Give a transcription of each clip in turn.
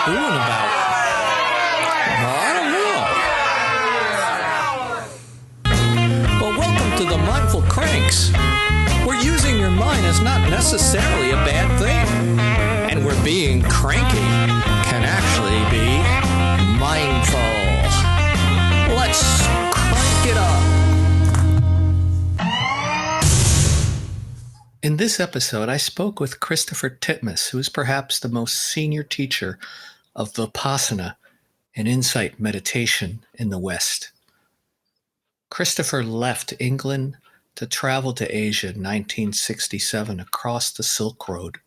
booing about? I don't know. Well, welcome to the Mindful Cranks, where using your mind is not necessarily a bad thing. And where being cranky can actually be mindful. Let's crank it up. In this episode, I spoke with Christopher Titmuss, who is perhaps the most senior teacher of Vipassana and Insight Meditation in the West. Christopher left England to travel to Asia in 1967 across the Silk Road.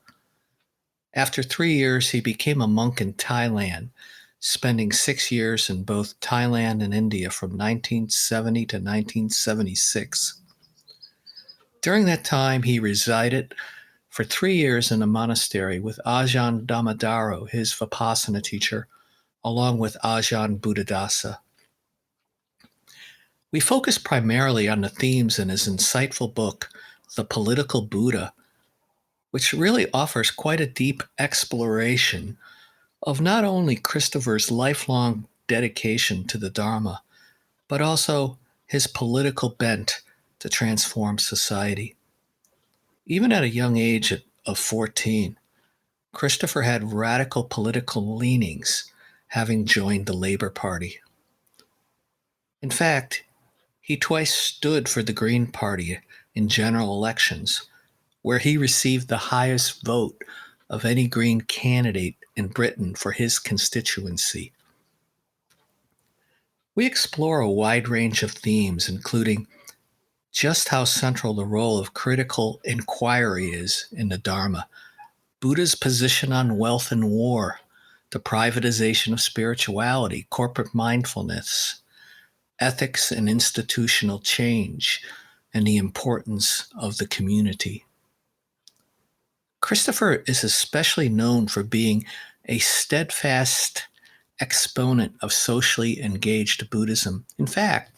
After 3 years, he became a monk in Thailand, spending 6 years in both Thailand and India from 1970 to 1976. During that time, he resided for 3 years in a monastery with Ajahn Dhammadharo, his Vipassana teacher, along with Ajahn Buddhadasa. We focus primarily on the themes in his insightful book, The Political Buddha, which really offers quite a deep exploration of not only Christopher's lifelong dedication to the Dharma, but also his political bent to transform society. Even at a young age of 14, Christopher had radical political leanings, having joined the Labour Party. In fact, he twice stood for the Green Party in general elections, where he received the highest vote of any Green candidate in Britain for his constituency. We explore a wide range of themes, including just how central the role of critical inquiry is in the Dharma, Buddha's position on wealth and war, the privatization of spirituality, corporate mindfulness, ethics and institutional change, and the importance of the community. Christopher is especially known for being a steadfast exponent of socially engaged Buddhism. In fact,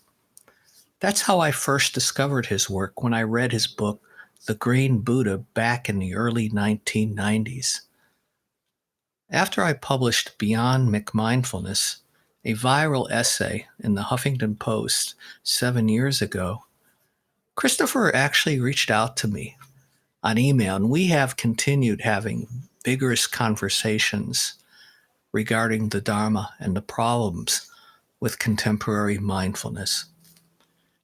that's how I first discovered his work when I read his book, The Green Buddha, back in the early 1990s. After I published Beyond McMindfulness, a viral essay in the Huffington Post 7 years ago, Christopher actually reached out to me on email, and we have continued having vigorous conversations regarding the Dharma and the problems with contemporary mindfulness.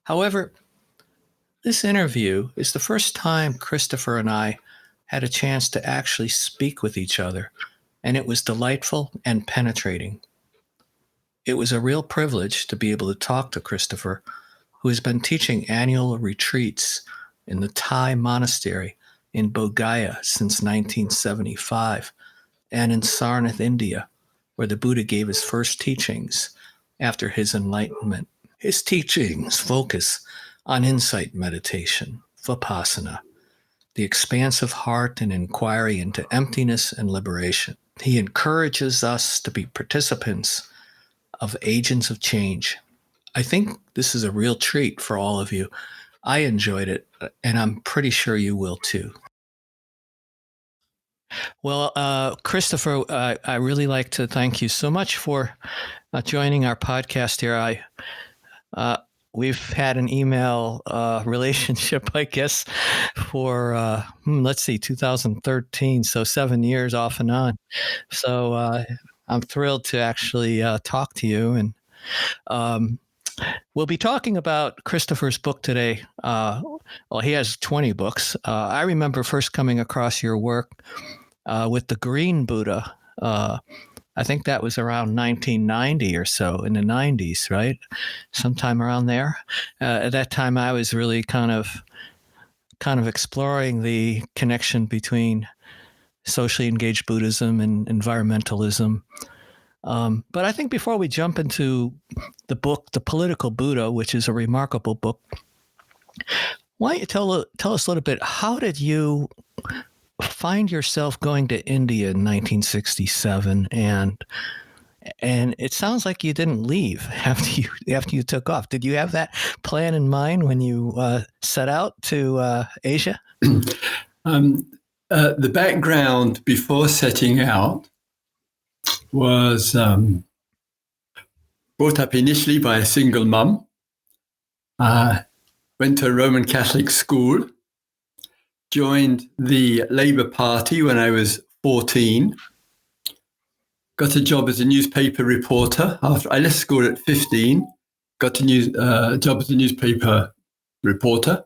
However, this interview is the first time Christopher and I had a chance to actually speak with each other, and it was delightful and penetrating. It was a real privilege to be able to talk to Christopher, who has been teaching annual retreats in the Thai monastery in Bodh Gaya since 1975, and in Sarnath, India, where the Buddha gave his first teachings after his enlightenment. His teachings focus on insight meditation, Vipassana, the expansive heart and inquiry into emptiness and liberation. He encourages us to be participants of agents of change. I think this is a real treat for all of you. I enjoyed it, and I'm pretty sure you will too. Well, Christopher, I really like to thank you so much for joining our podcast here. We've had an email relationship, I guess, for, 2013, so 7 years off and on. So I'm thrilled to actually talk to you. And we'll be talking about Christopher's book today. He has 20 books. I remember first coming across your work with the Green Buddha. I think that was around 1990 or so, in the 90s, right? Sometime around there. At that time, I was really kind of exploring the connection between socially engaged Buddhism and environmentalism. But I think before we jump into the book, The Political Buddha, which is a remarkable book, why don't you tell us a little bit, how did you find yourself going to India in 1967, and it sounds like you didn't leave after you took off. Did you have that plan in mind when you set out to Asia? The background before setting out was brought up initially by a single mum, went to a Roman Catholic school, joined the Labour Party when I was 14, got a job as a newspaper reporter. After I left school at 15, got a job as a newspaper reporter.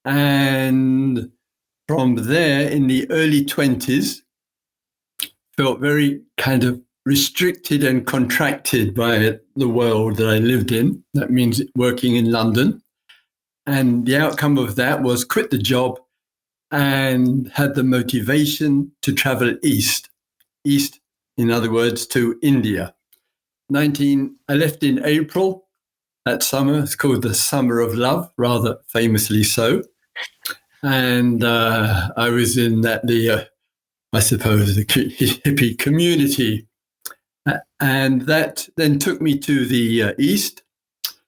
And from there, in the early 20s, felt very kind of restricted and contracted by the world that I lived in. That means working in London. And the outcome of that was quit the job and had the motivation to travel east. East, in other words, to India. I left in April that summer. It's called the Summer of Love, rather famously so. And I was in I suppose, the hippie community. And that then took me to the east.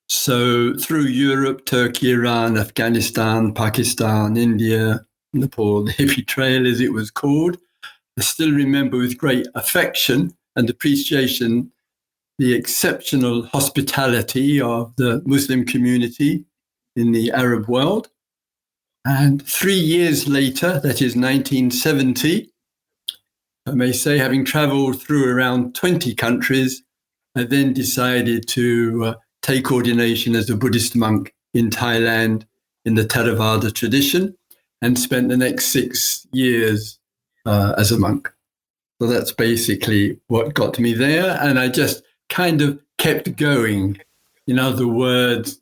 So through Europe, Turkey, Iran, Afghanistan, Pakistan, India, Nepal, the hippie trail, as it was called. I still remember with great affection and appreciation the exceptional hospitality of the Muslim community in the Arab world. And 3 years later, that is 1970, I may say, having traveled through around 20 countries, I then decided to take ordination as a Buddhist monk in Thailand in the Theravada tradition and spent the next 6 years as a monk. So that's basically what got me there. And I just kind of kept going. In other words,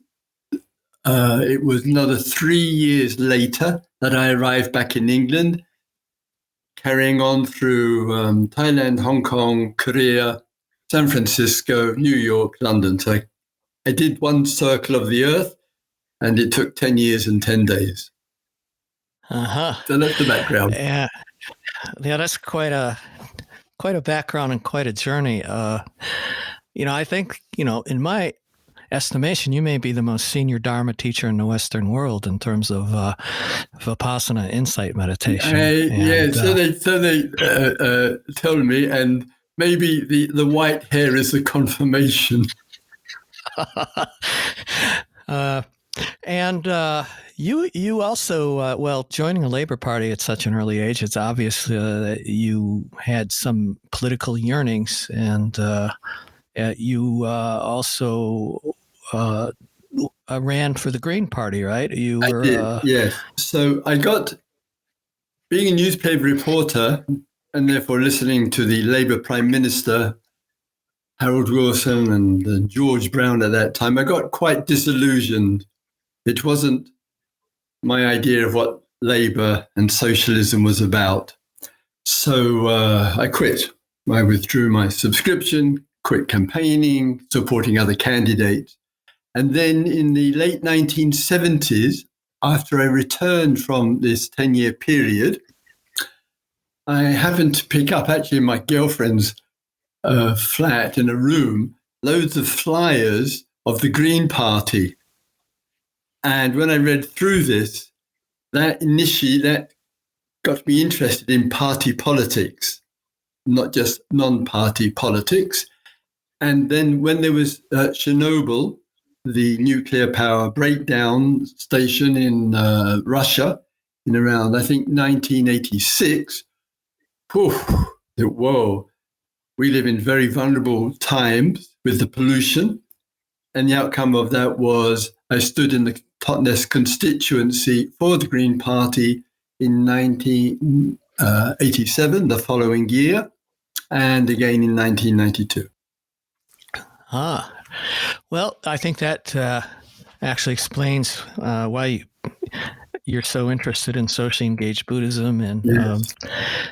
it was another 3 years later that I arrived back in England, carrying on through Thailand, Hong Kong, Korea, San Francisco, New York, London. So I did one circle of the earth, and it took 10 years and 10 days. So that's the background. Yeah, that's quite a background and quite a journey. I think, in my estimation, you may be the most senior Dharma teacher in the Western world in terms of Vipassana and Insight Meditation. So they told me, and maybe the white hair is a confirmation. And you also, joining the Labour Party at such an early age, it's obvious that you had some political yearnings, and you also ran for the Green Party, right? I did, yes. So I got, being a newspaper reporter and therefore listening to the Labour Prime Minister, Harold Wilson, and George Brown at that time, I got quite disillusioned. It wasn't my idea of what Labour and socialism was about. So I quit. I withdrew my subscription, quit campaigning, supporting other candidates. And then in the late 1970s, after I returned from this 10-year period, I happened to pick up, actually, in my girlfriend's flat in a room, loads of flyers of the Green Party. And when I read through this, that got me interested in party politics, not just non-party politics. And then when there was Chernobyl, the nuclear power breakdown station in Russia, in around, I think, 1986, whoa, we live in very vulnerable times with the pollution. And the outcome of that was I stood in the Totnes constituency for the Green Party in 1987, the following year, and again in 1992. Well, I think that actually explains why you're so interested in socially engaged Buddhism. And yes.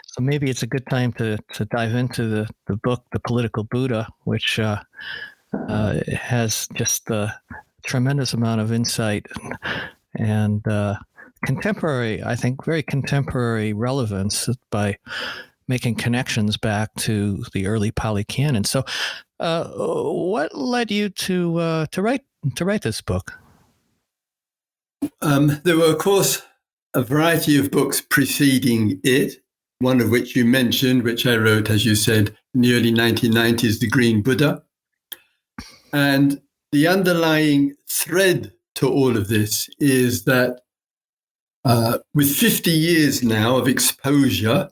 So maybe it's a good time to dive into the book, The Political Buddha, which has just a tremendous amount of insight and contemporary, I think, very contemporary relevance by making connections back to the early Pali Canon. So what led you to write this book? There were, of course, a variety of books preceding it. one of which you mentioned, which I wrote, as you said, in the early 1990s, The Green Buddha. And the underlying thread to all of this is that with 50 years now of exposure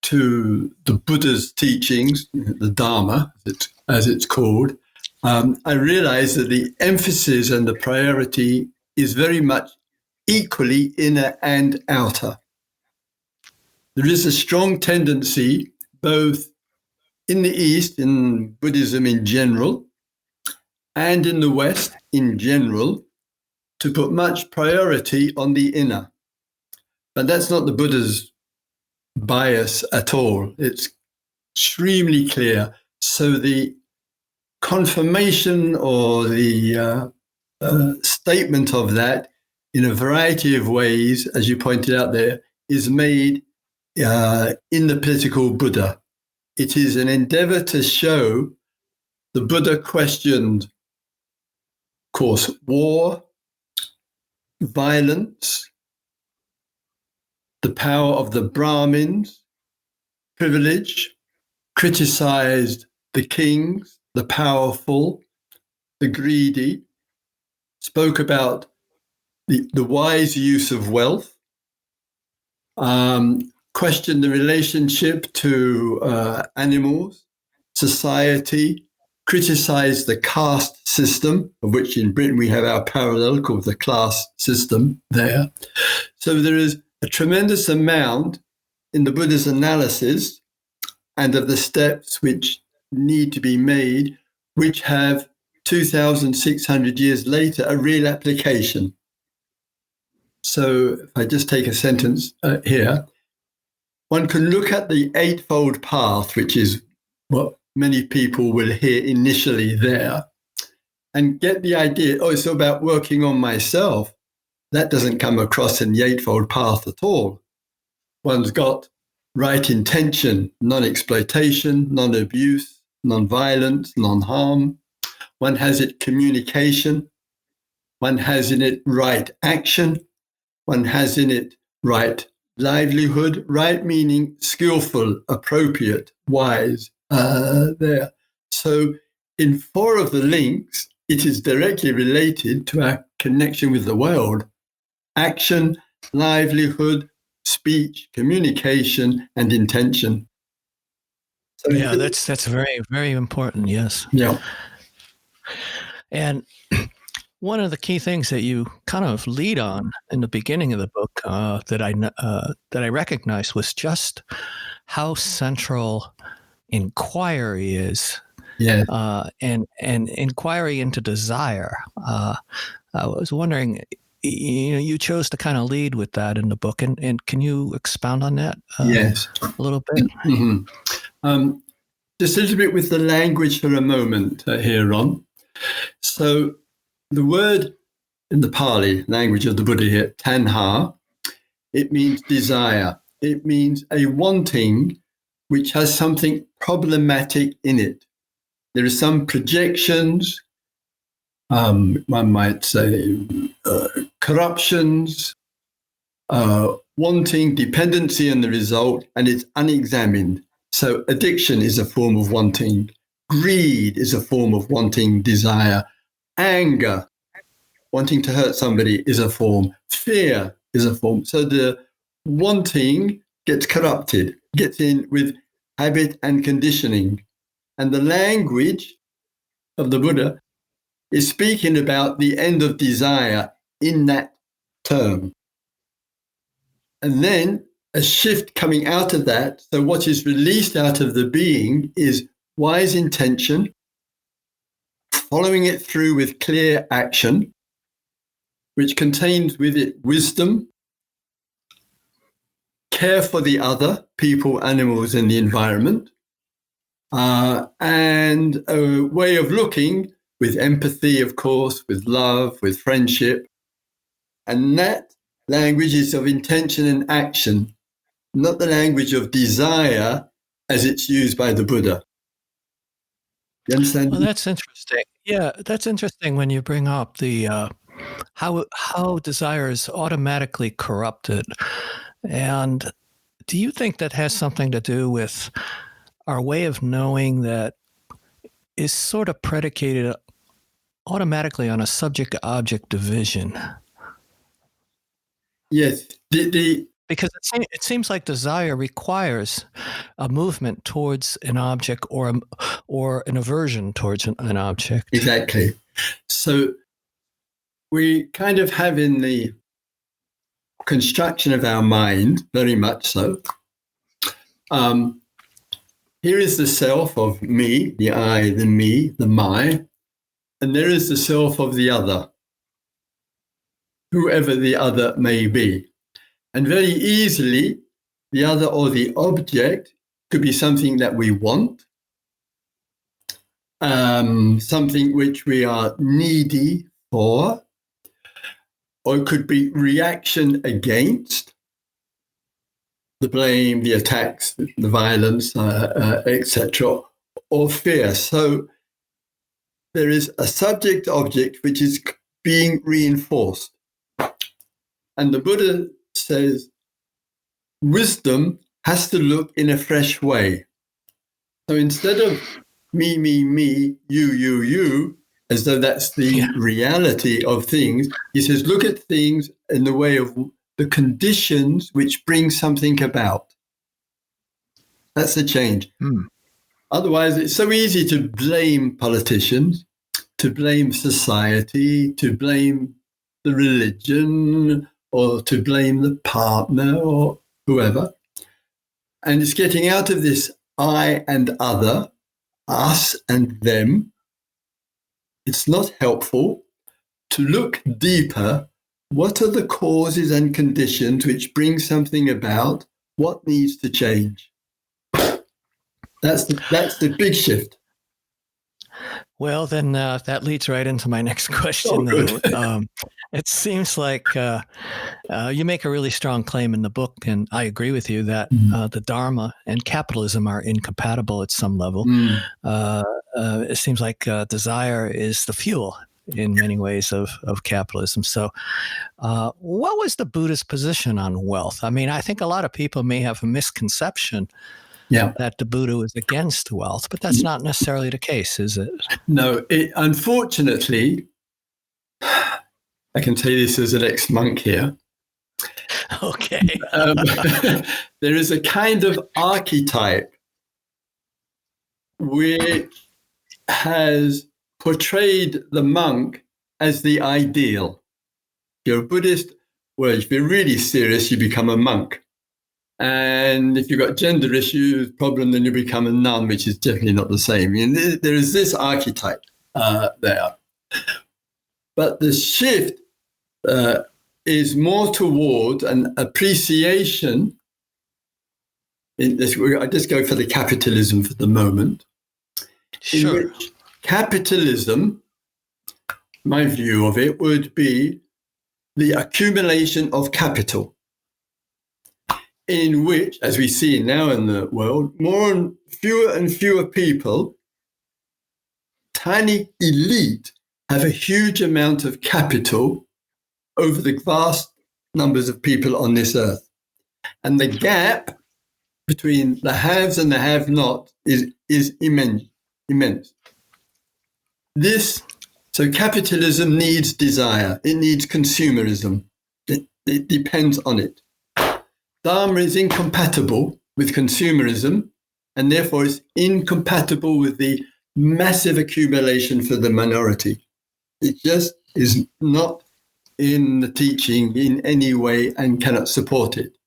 to the Buddha's teachings, the Dharma, as it's called, I realized that the emphasis and the priority is very much equally inner and outer. There is a strong tendency, both in the East, in Buddhism in general, and in the West in general, to put much priority on the inner. But that's not the Buddha's bias at all. It's extremely clear. So the confirmation or the statement of that in a variety of ways, as you pointed out there, is made in the political Buddha. It is an endeavor to show the Buddha questioned, of course, war, violence, the power of the Brahmins, privilege, criticized the kings, the powerful, the greedy, spoke about the wise use of wealth, questioned the relationship to animals, society, criticized the caste system, of which in Britain we have our parallel called the class system there. So there is a tremendous amount in the Buddha's analysis and of the steps which need to be made, which have 2,600 years later a real application. So if I just take a sentence here, one can look at the Eightfold Path, which is what many people will hear initially there, and get the idea, oh, it's about working on myself. That doesn't come across in the Eightfold Path at all. One's got right intention, non-exploitation, non-abuse, non-violence, non-harm. One has it communication. One has in it right action. One has in it right livelihood, right meaning skillful, appropriate, wise, there. So in 4 of the links, it is directly related to our connection with the world. Action, livelihood, speech, communication, and intention. So yeah, that's very, very important, yes. Yeah. And one of the key things that you kind of lead on in the beginning of the book that I recognized was just how central inquiry is. Yeah. And inquiry into desire. I was wondering, you chose to kind of lead with that in the book, and can you expound on that yes. a little bit? Mm-hmm. Just a little bit with the language for a moment here, Ron. So the word in the Pali language of the Buddha here, tanha, it means desire. It means a wanting which has something problematic in it. There are some projections, one might say corruptions, wanting, dependency on the result, and it's unexamined. So addiction is a form of wanting. Greed is a form of wanting, desire. Anger, wanting to hurt somebody, is a form. Fear is a form. So the wanting gets corrupted, gets in with habit and conditioning. And the language of the Buddha is speaking about the end of desire in that term. And then a shift coming out of that. So what is released out of the being is wise intention, following it through with clear action, which contains with it wisdom, care for the other, people, animals, and the environment, and a way of looking with empathy, of course, with love, with friendship. And that language is of intention and action, not the language of desire as it's used by the Buddha. You understand? Well, that's interesting. Yeah, that's interesting when you bring up the how desire is automatically corrupted. And do you think that has something to do with our way of knowing that is sort of predicated automatically on a subject-object division? Yes. Because it seems like desire requires a movement towards an object or an aversion towards an object. Exactly. So we kind of have in the construction of our mind, very much so, here is the self of me, the I, the me, the my, and there is the self of the other, whoever the other may be. And very easily, the other or the object could be something that we want, something which we are needy for, or it could be reaction against the blame, the attacks, the violence, etc., or fear. So there is a subject object which is being reinforced. And the Buddha says wisdom has to look in a fresh way. So instead of me, you, as though that's the reality of things, he says, look at things in the way of the conditions which bring something about. That's the change. Otherwise, it's so easy to blame politicians, to blame society, to blame the religion, or to blame the partner or whoever. And it's getting out of this I and other, us and them. It's not helpful to look deeper. What are the causes and conditions which bring something about? What needs to change? That's the big shift. Well, then that leads right into my next question. It seems like you make a really strong claim in the book, and I agree with you that the Dharma and capitalism are incompatible at some level. It seems like desire is the fuel in many ways of capitalism. So what was the Buddha's position on wealth? I mean, I think a lot of people may have a misconception that the Buddha was against wealth, but that's not necessarily the case, is it? No, unfortunately, I can tell you this as an ex-monk here. Okay. There is a kind of archetype which has portrayed the monk as the ideal. You're a Buddhist, well, if you're really serious, you become a monk. And if you've got gender issues problem, then you become a nun, which is definitely not the same. I mean, there is this archetype there. But the shift is more toward an appreciation. I just go for the capitalism for the moment. Sure. In which capitalism, my view of it, would be the accumulation of capital, in which, as we see now in the world, fewer and fewer people, tiny elite, have a huge amount of capital over the vast numbers of people on this earth. And the gap between the haves and the have-not is immense. So capitalism needs desire. It needs consumerism. It depends on it. Dharma is incompatible with consumerism, and therefore it's incompatible with the massive accumulation for the minority. It just is not in the teaching in any way and cannot support it.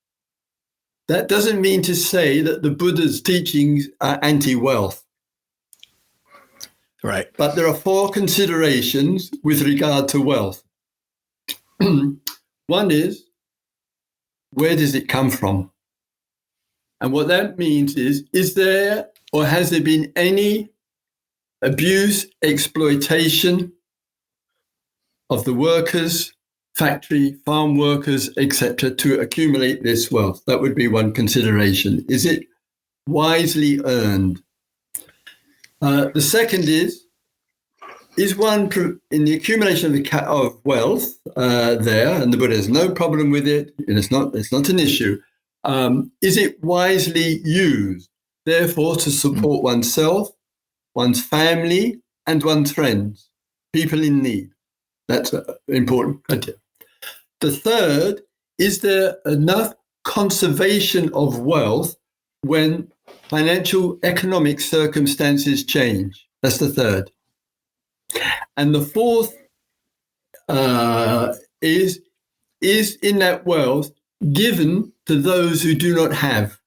That doesn't mean to say that the Buddha's teachings are anti-wealth. Right. But there are 4 considerations with regard to wealth. One is, where does it come from? And what that means is there or has there been any abuse, exploitation of the workers, factory, farm workers, etc., to accumulate this wealth? That would be one consideration. Is it wisely earned? The second is one in the accumulation of wealth there, and the Buddha has no problem with it, and it's not an issue. is it wisely used, therefore, to support oneself, one's family, and one's friends, people in need? That's an important criteria. The third, is there enough conservation of wealth when financial economic circumstances change? That's the third. And the fourth is in that wealth given to those who do not have.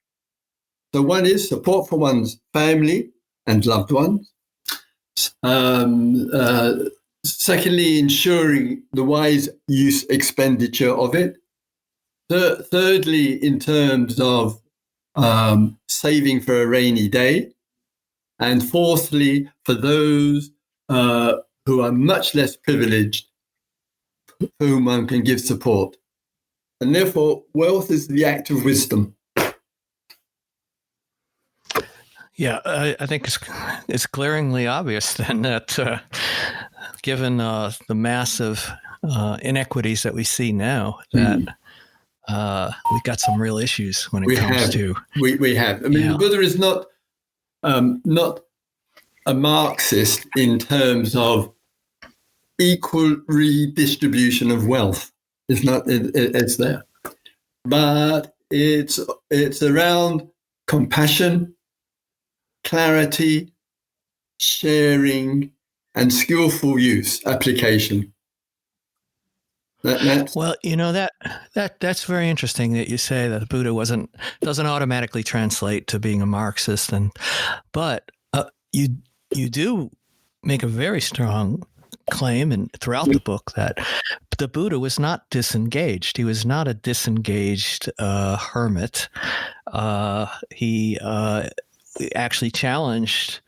So one is support for one's family and loved ones. Secondly, ensuring the wise use expenditure of it. Thirdly, in terms of saving for a rainy day. And fourthly, for those who are much less privileged, whom one can give support. And therefore, wealth is the act of wisdom. Yeah, I think it's glaringly obvious then that given the massive inequities that we see now, that we've got some real issues when it comes to... We have. I mean, the Buddha is not a Marxist in terms of equal redistribution of wealth. It's not. It's there, but it's around compassion, clarity, sharing, and skillful use, application. Well, that's very interesting that you say that the Buddha doesn't automatically translate to being a Marxist, but you do make a very strong claim and throughout the book that the Buddha was not disengaged. He was not a disengaged hermit. He actually challenged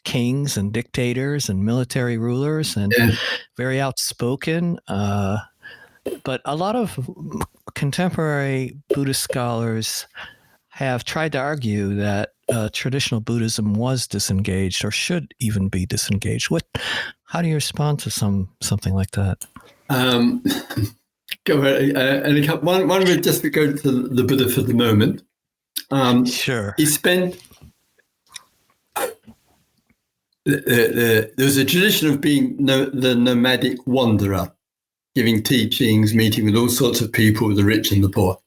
kings and dictators and military rulers and very outspoken. But a lot of contemporary Buddhist scholars have tried to argue that traditional Buddhism was disengaged or should even be disengaged. How do you respond to something like that? Go ahead. One would just go to the Buddha for the moment. Sure. He spent... There's a tradition of being the nomadic wanderer, giving teachings, meeting with all sorts of people, the rich and the poor.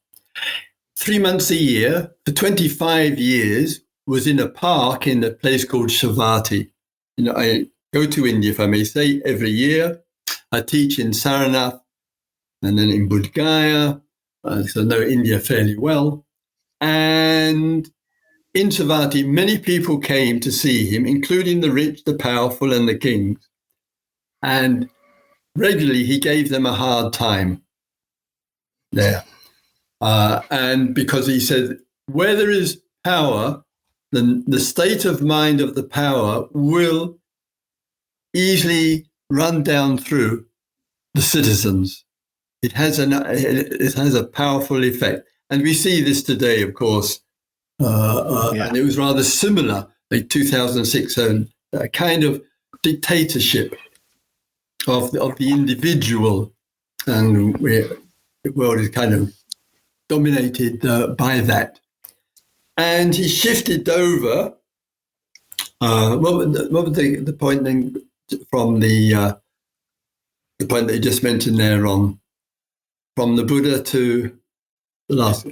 3 months a year, for 25 years, was in a park in a place called Savatthi. I go to India, if I may say, every year. I teach in Saranath and then in Bodh Gaya, so I know India fairly well. And in Savatthi, many people came to see him, including the rich, the powerful, and the kings. And regularly, he gave them a hard time there. And because he said, where there is power, then the state of mind of the power will easily run down through the citizens. It has a powerful effect. And we see this today, of course. And it was rather similar, like 2006, a kind of dictatorship of the individual. And the world is kind of dominated by that. And he shifted over. What was the point then from the point that you just mentioned there from the Buddha to the last?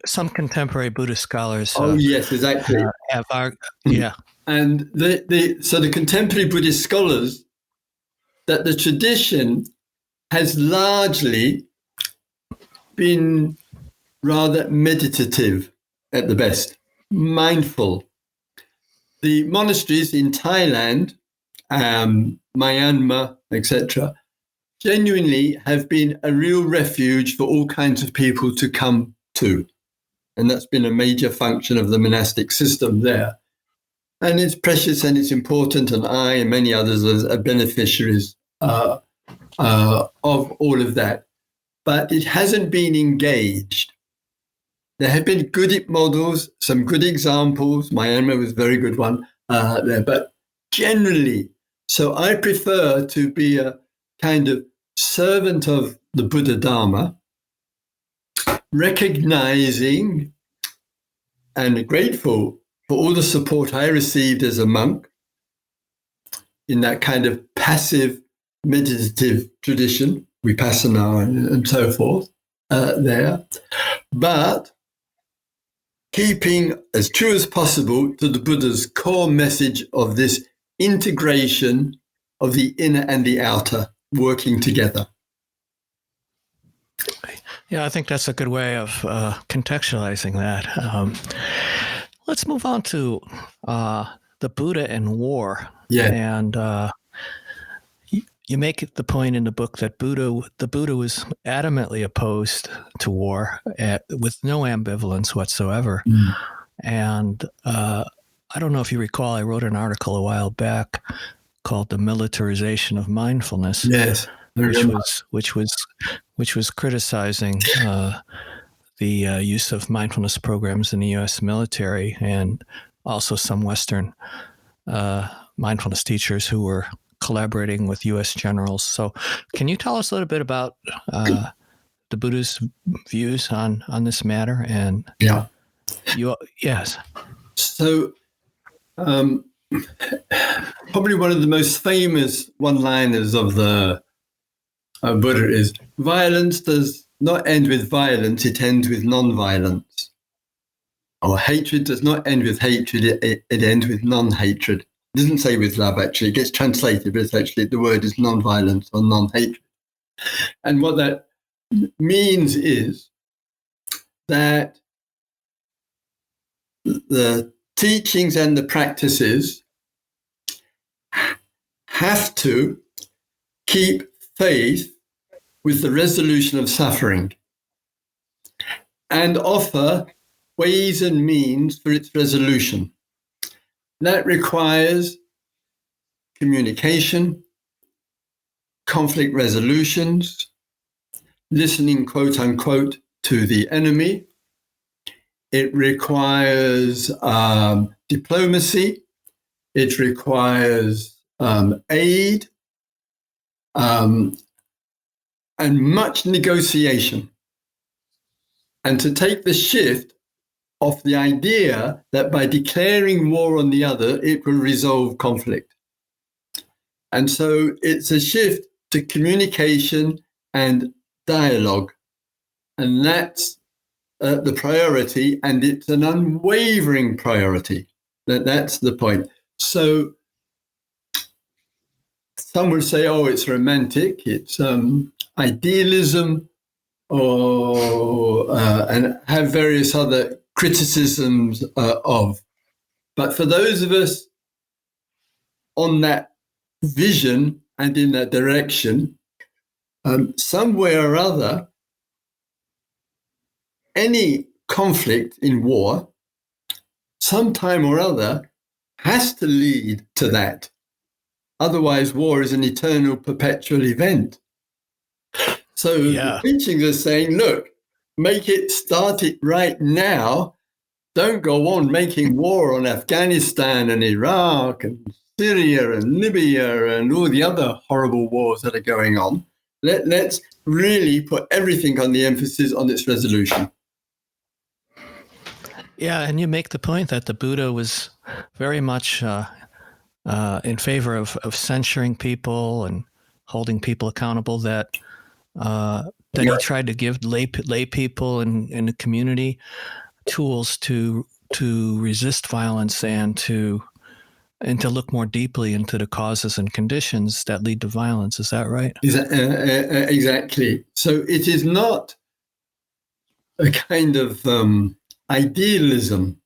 Some contemporary Buddhist scholars. Yes, exactly. Have And so the contemporary Buddhist scholars, that the tradition has largely been rather meditative at the best, mindful. The monasteries in Thailand, Myanmar, etc., genuinely have been a real refuge for all kinds of people to come to. And that's been a major function of the monastic system there. And it's precious and it's important, and I and many others are beneficiaries of all of that. But it hasn't been engaged. There have been good models, some good examples. Myanmar was a very good one there, but generally, so I prefer to be a kind of servant of the Buddha Dharma, recognizing and grateful for all the support I received as a monk in that kind of passive meditative tradition, Vipassana and so forth, there. But keeping as true as possible to the Buddha's core message of this integration of the inner and the outer working together. Yeah, I think that's a good way of contextualizing that. Let's move on to the Buddha and war. Yeah. And you make the point in the book that the Buddha was adamantly opposed to war with no ambivalence whatsoever. Mm. And I don't know if you recall, I wrote an article a while back called "The Militarization of Mindfulness." Yes, which was criticizing the use of mindfulness programs in the U.S. military and also some Western mindfulness teachers who were collaborating with U.S. generals. So can you tell us a little bit about the Buddha's views on this matter? And yes. So probably one of the most famous one-liners of the Buddha is, violence does not end with violence, it ends with non-violence. Or hatred does not end with hatred, it ends with non-hatred. It doesn't say with love, actually. It gets translated, but it's actually the word is non-violence or non-hatred. And what that means is that the teachings and the practices have to keep faith with the resolution of suffering and offer ways and means for its resolution. That requires communication, conflict resolutions, listening, quote unquote, to the enemy. It requires diplomacy. It requires aid and much negotiation. And to take the shift of the idea that by declaring war on the other, it will resolve conflict. And so it's a shift to communication and dialogue. And that's the priority, and it's an unwavering priority. That's the point. So some would say, oh, it's romantic, it's idealism, or and have various other criticisms of. But for those of us on that vision and in that direction, somewhere or other, any conflict in war, sometime or other, has to lead to that. Otherwise, war is an eternal, perpetual event. So the teachings are saying, look, start it right now. Don't go on making war on Afghanistan and Iraq and Syria and Libya and all the other horrible wars that are going on. Let's really put everything on the emphasis on its resolution. Yeah, and you make the point that the Buddha was very much in favor of censoring people and holding people accountable, that he tried to give lay people in the community tools to resist violence and to look more deeply into the causes and conditions that lead to violence. Is that right? Exactly. So it is not a kind of idealism.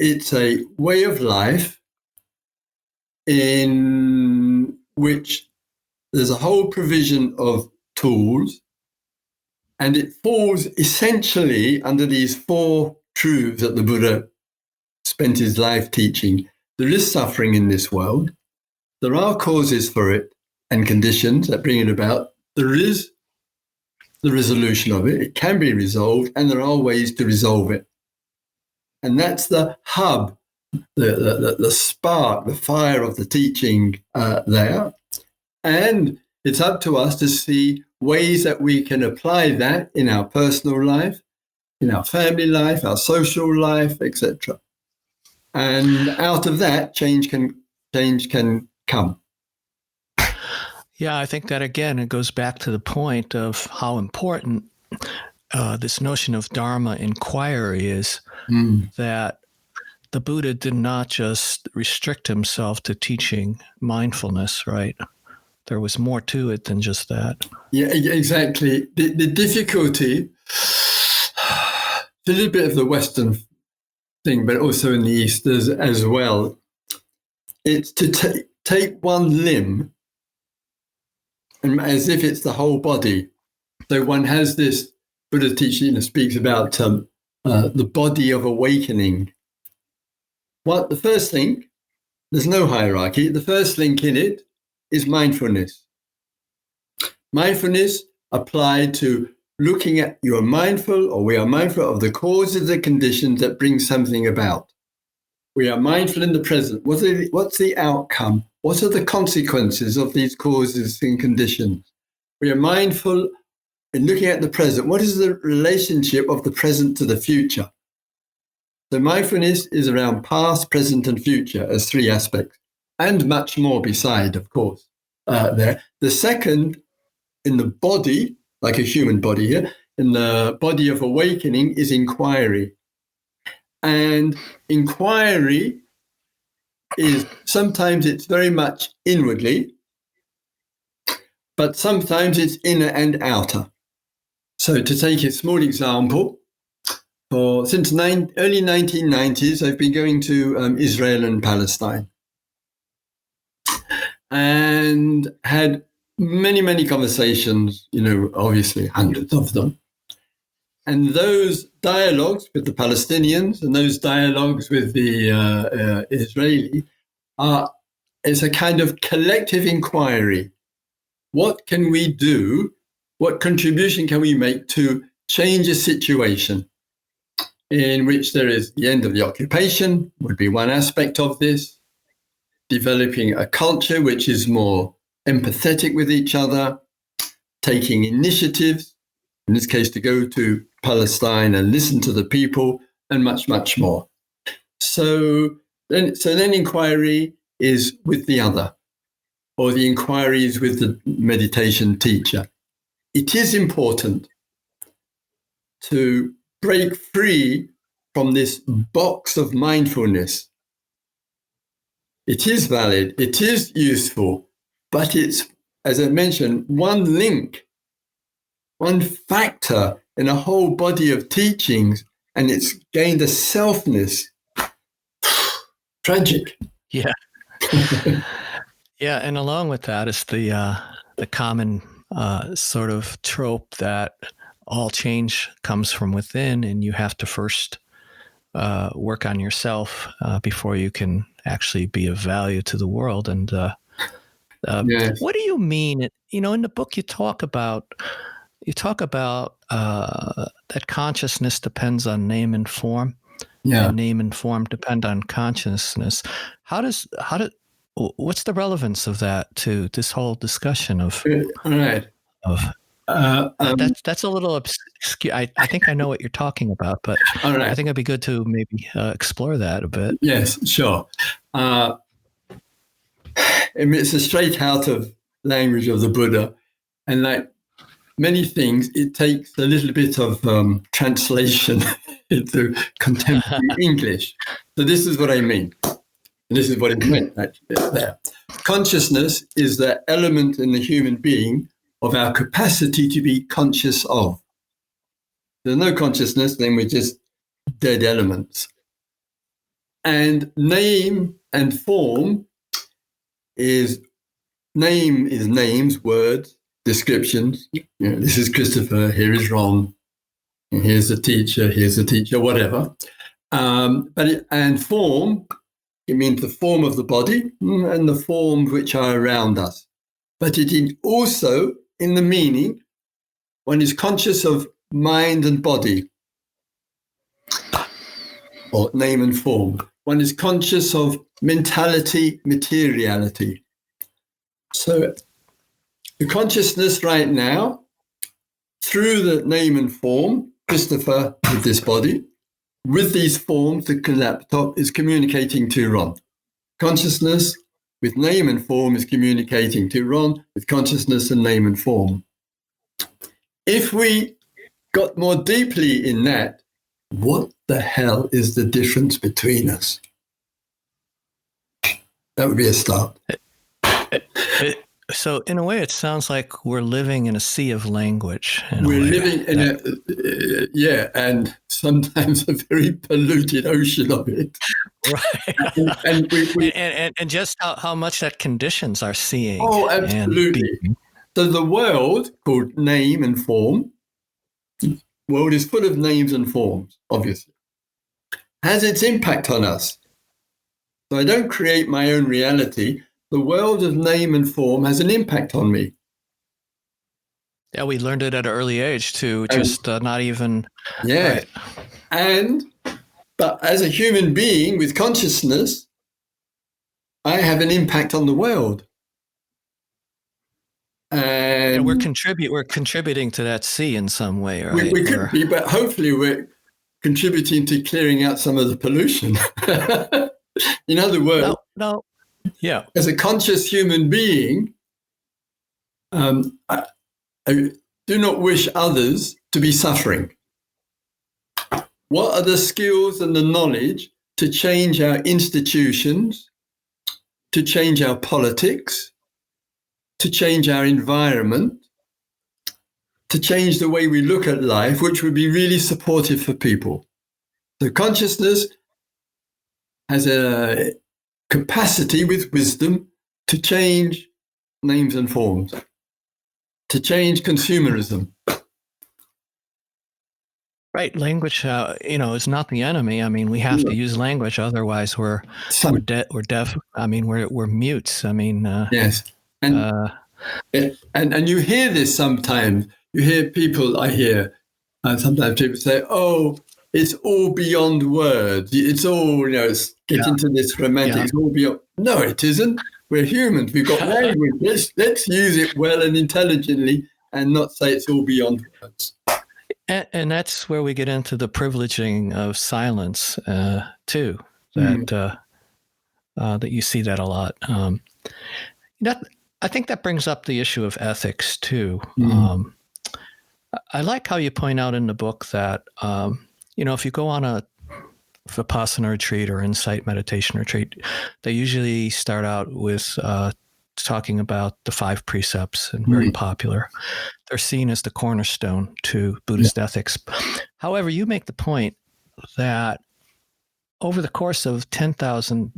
It's a way of life in which there's a whole provision of tools, and it falls essentially under these four truths that the Buddha spent his life teaching. There is suffering in this world. There are causes for it and conditions that bring it about. There is the resolution of it. It can be resolved, and there are ways to resolve it. And that's the hub, the spark, the fire of the teaching there. And It's up to us to see ways that we can apply that in our personal life, in our family life, our social life, etc. And out of that, change can come. Yeah, I think that, again, it goes back to the point of how important this notion of Dharma inquiry is, that the Buddha did not just restrict himself to teaching mindfulness, right? There was more to it than just that. Yeah, exactly. The difficulty, it's a little bit of the Western thing, but also in the East as well. It's to take one limb and as if it's the whole body. So one has this, Buddha teaching speaks about the body of awakening. The first thing, there's no hierarchy. The first link in it is mindfulness. Mindfulness applied to looking at, you are mindful, or we are mindful of the causes and conditions that bring something about. We are mindful in the present. What's the outcome? What are the consequences of these causes and conditions? We are mindful in looking at the present. What is the relationship of the present to the future? So mindfulness is around past, present, and future as three aspects, and much more beside, of course, there. The second, in the body, like a human body here, in the body of awakening, is inquiry. And inquiry is, sometimes it's very much inwardly, but sometimes it's inner and outer. So to take a small example, since early 1990s, I've been going to Israel and Palestine and had many, many conversations, obviously hundreds of them. And those dialogues with the Palestinians and those dialogues with the Israeli is a kind of collective inquiry. What can we do? What contribution can we make to change a situation in which there is the end of the occupation, would be one aspect of this, developing a culture which is more empathetic with each other, taking initiatives, in this case to go to Palestine and listen to the people, and much, much more. So then inquiry is with the other, or the inquiry is with the meditation teacher. It is important to break free from this box of mindfulness. It is valid, it is useful, but it's, as I mentioned, one link, one factor in a whole body of teachings, and it's gained a selfness. Tragic. Yeah. Yeah, and along with that is the common sort of trope that all change comes from within, and you have to first work on yourself before you can actually be of value to the world. And Yes. what do you mean? In the book you talk about that consciousness depends on name and form, and name and form depend on consciousness. What's the relevance of that to this whole discussion of? All right. That's a little obscure. I think I know what you're talking about, but all right. I think it'd be good to maybe explore that a bit. Yes, sure. It's a straight out of language of the Buddha, and like many things, it takes a little bit of translation into contemporary English. So this is what I mean. This is what it meant actually there. Consciousness is the element in the human being of our capacity to be conscious of. There's no consciousness, then we're just dead elements. And name and form is names, words, descriptions. This is Christopher, here is Ron, here's the teacher, whatever. And form, it means the form of the body and the forms which are around us. But it is also, in the meaning, one is conscious of mind and body, or name and form. One is conscious of mentality, materiality. So The consciousness right now, through the name and form, Christopher with this body, with these forms, the laptop is communicating to Ron. Consciousness with name and form is communicating to Ron with consciousness and name and form. If we got more deeply in that, what the hell is the difference between us? That would be a start. So in a way, it sounds like we're living in a sea of language. We're living in and sometimes a very polluted ocean of it. Right. And just how much that conditions our seeing. Oh, absolutely. So the world, called name and form, the world is full of names and forms, obviously, has its impact on us. So I don't create my own reality. The world of name and form has an impact on me. Yeah, we learned it at an early age too, just not even... Yeah. Right. But as a human being with consciousness, I have an impact on the world. And we're contributing to that sea in some way, right? We could be, but hopefully we're contributing to clearing out some of the pollution. In other words, no. Yeah. As a conscious human being, I do not wish others to be suffering. What are the skills and the knowledge to change our institutions, to change our politics, to change our environment, to change the way we look at life, which would be really supportive for people? So consciousness has a capacity with wisdom to change names and forms, to change consumerism. Right. Language, is not the enemy. I mean, we have to use language. Otherwise, we're deaf. I mean, we're mutes. I mean, yes. And you hear this sometimes. You hear people, sometimes people say, oh, it's all beyond words. It's all, it's getting to this romantic. Yeah. It's all beyond. No, it isn't. We're humans. We've got language. Let's use it well and intelligently and not say it's all beyond words. And that's where we get into the privileging of silence, too. That you see that a lot. I think that brings up the issue of ethics too. I like how you point out in the book that if you go on a Vipassana retreat or insight meditation retreat, they usually start out with talking about the 5 precepts, and very popular. They're seen as the cornerstone to Buddhist ethics. However, you make the point that over the course of 10,000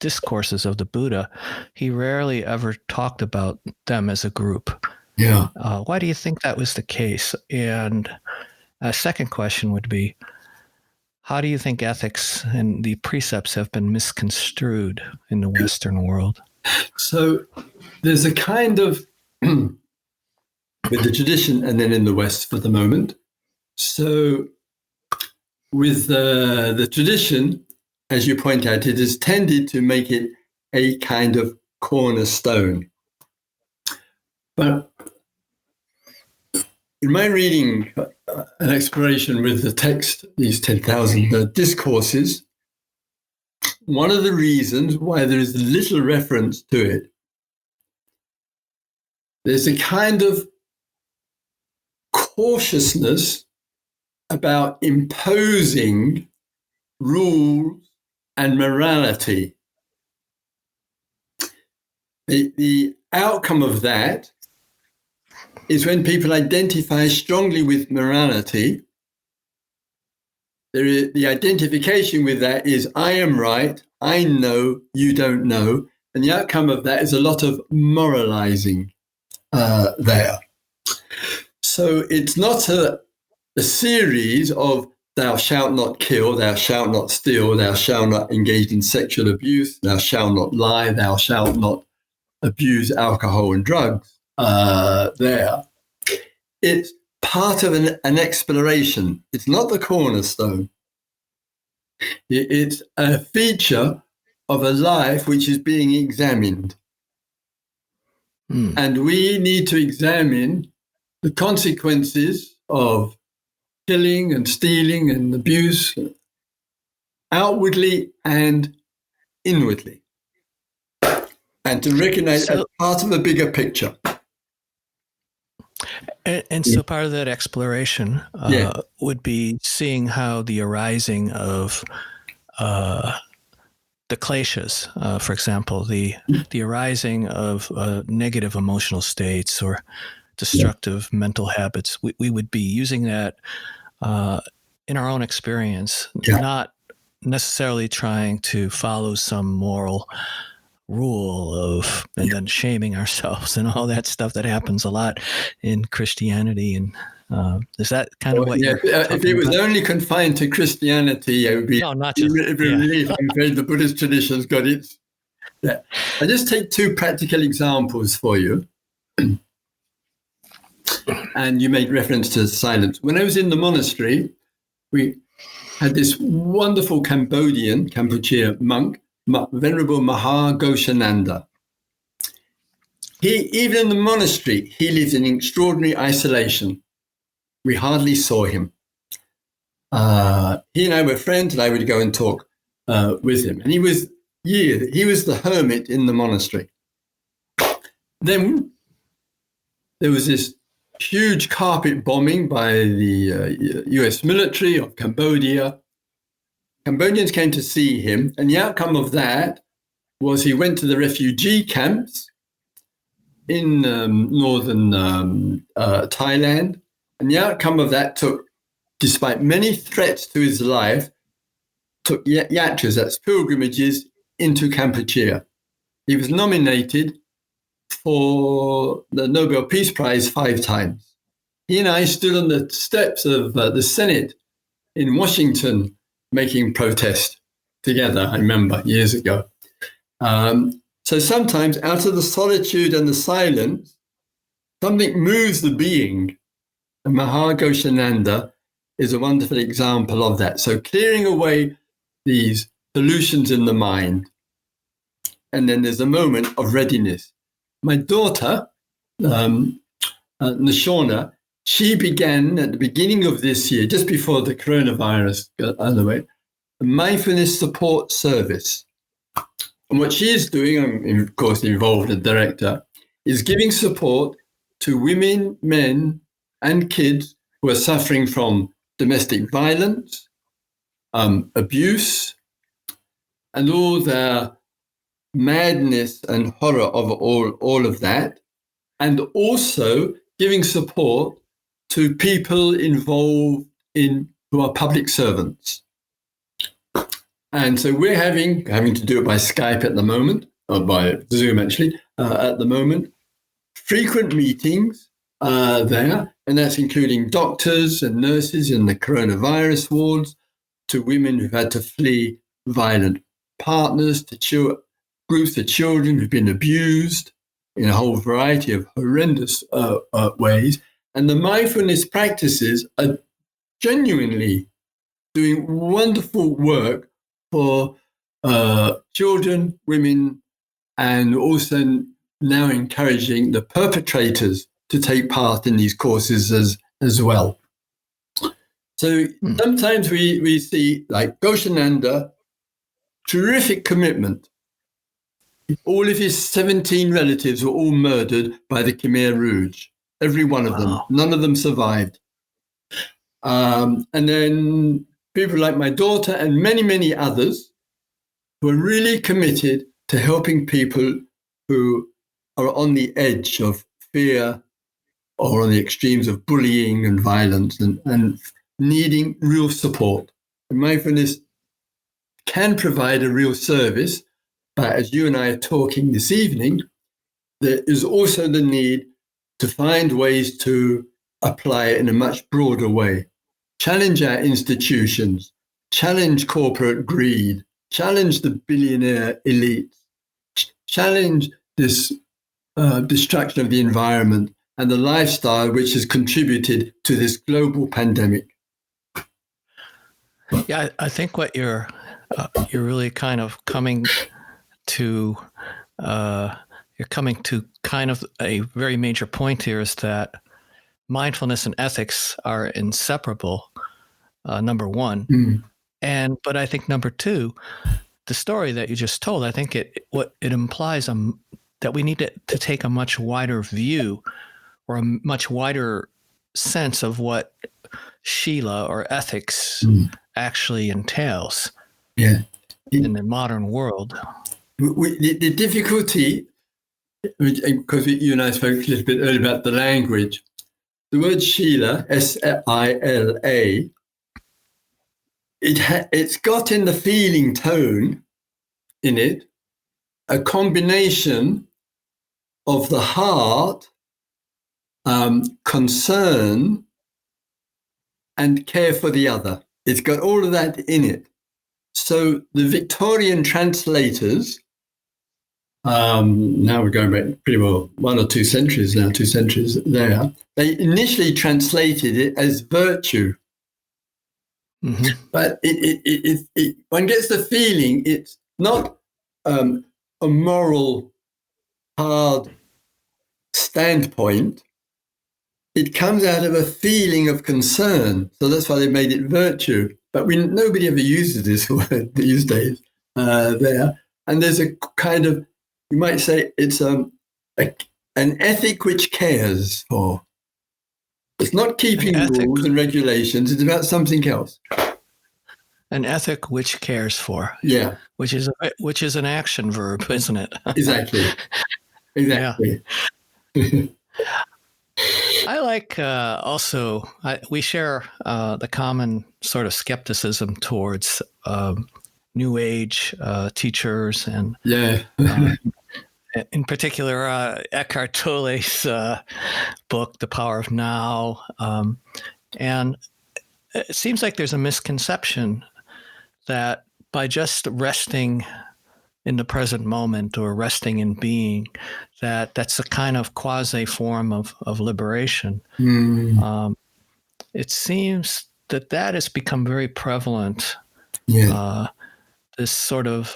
discourses of the Buddha, he rarely ever talked about them as a group. Yeah. Why do you think that was the case? And a second question would be, how do you think ethics and the precepts have been misconstrued in the Western world? So there's a kind of, with the tradition and then in the West for the moment. So with the tradition, as you point out, it has tended to make it a kind of cornerstone. But in my reading, an exploration with the text, these 10,000 discourses, one of the reasons why there is little reference to it, there's a kind of cautiousness about imposing rules and morality. The outcome of that is when people identify strongly with morality, the identification with that is, I am right, I know, you don't know. And the outcome of that is a lot of moralizing there. So it's not a series of thou shalt not kill, thou shalt not steal, thou shalt not engage in sexual abuse, thou shalt not lie, thou shalt not abuse alcohol and drugs there. It's part of an exploration. It's not the cornerstone. It's a feature of a life which is being examined. And we need to examine the consequences of killing and stealing and abuse outwardly and inwardly, and to recognize as part of a bigger picture. And so part of that exploration would be seeing how the arising of the kleshas, for example, the arising of negative emotional states or destructive mental habits, we would be using that in our own experience, not necessarily trying to follow some moral rule of and then shaming ourselves and all that stuff that happens a lot in Christianity. And is that kind of what you're if it was about? only confined to Christianity, it would be not just relief. I'm afraid the Buddhist tradition's got it. Yeah. I'll just take two practical examples for you. And you made reference to silence. When I was in the monastery, we had this wonderful Kampuchea monk, Venerable Mahagoshananda. Even in the monastery, he lived in extraordinary isolation. We hardly saw him. He and I were friends, and I would go and talk with him. And he was the hermit in the monastery. Then there was this huge carpet bombing by the US military of Cambodia. Cambodians came to see him, and the outcome of that was he went to the refugee camps in northern Thailand, and the outcome of that despite many threats to his life, took yatras, that's pilgrimages, into Kampuchea. He was nominated for the Nobel Peace Prize 5 times. He and I stood on the steps of the Senate in Washington making protest together, I remember, years ago. So sometimes out of the solitude and the silence, something moves the being. And Mahagoshananda is a wonderful example of that. So clearing away these pollutions in the mind. And then there's a moment of readiness. My daughter, Nashona, she began at the beginning of this year, just before the coronavirus got underway, a mindfulness support service. And what she is doing, I'm of course involved as director, is giving support to women, men, and kids who are suffering from domestic violence, abuse, and all the madness and horror of all of that, and also giving support to people involved who are public servants. And so we're having to do it by Skype at the moment, or by Zoom actually, at the moment, frequent meetings there, and that's including doctors and nurses in the coronavirus wards, to women who've had to flee violent partners, to groups of children who've been abused in a whole variety of horrendous ways. And the mindfulness practices are genuinely doing wonderful work for children, women, and also now encouraging the perpetrators to take part in these courses as well. So sometimes we see, like Goshananda, terrific commitment. All of his 17 relatives were all murdered by the Khmer Rouge. Every one of them. None of them survived. And then people like my daughter and many, many others who are really committed to helping people who are on the edge of fear or on the extremes of bullying and violence and needing real support. And mindfulness can provide a real service, but as you and I are talking this evening, there is also the need to find ways to apply it in a much broader way. Challenge our institutions, challenge corporate greed, challenge the billionaire elite, challenge this destruction of the environment and the lifestyle which has contributed to this global pandemic. Yeah, I think what you're really kind of coming to you're coming to kind of a very major point here, is that mindfulness and ethics are inseparable, number one. But I think number two, the story that you just told, I think it implies that we need to take a much wider view, or a much wider sense of what Shila or ethics actually entails in the modern world. The difficulty, because you and I spoke a little bit earlier about the language, the word Shila, S-I-L-A, it's got in the feeling tone in it a combination of the heart, concern, and care for the other. It's got all of that in it. So the Victorian translators, now we're going back pretty well 1 or 2 centuries now, 2 centuries there, they initially translated it as virtue. But one gets the feeling it's not a moral, hard standpoint. It comes out of a feeling of concern. So that's why they made it virtue. But nobody ever uses this word these days there. And there's a kind of, you might say it's an ethic which cares for. It's not keeping rules and regulations. It's about something else. An ethic which cares for. Yeah. Which is an action verb, isn't it? Exactly. Exactly. Yeah. I like also, we share the common sort of skepticism towards New Age teachers, and in particular Eckhart Tolle's book, The Power of Now. And it seems like there's a misconception that by just resting in the present moment, or resting in being, that's a kind of quasi form of liberation. It seems that has become very prevalent. This sort of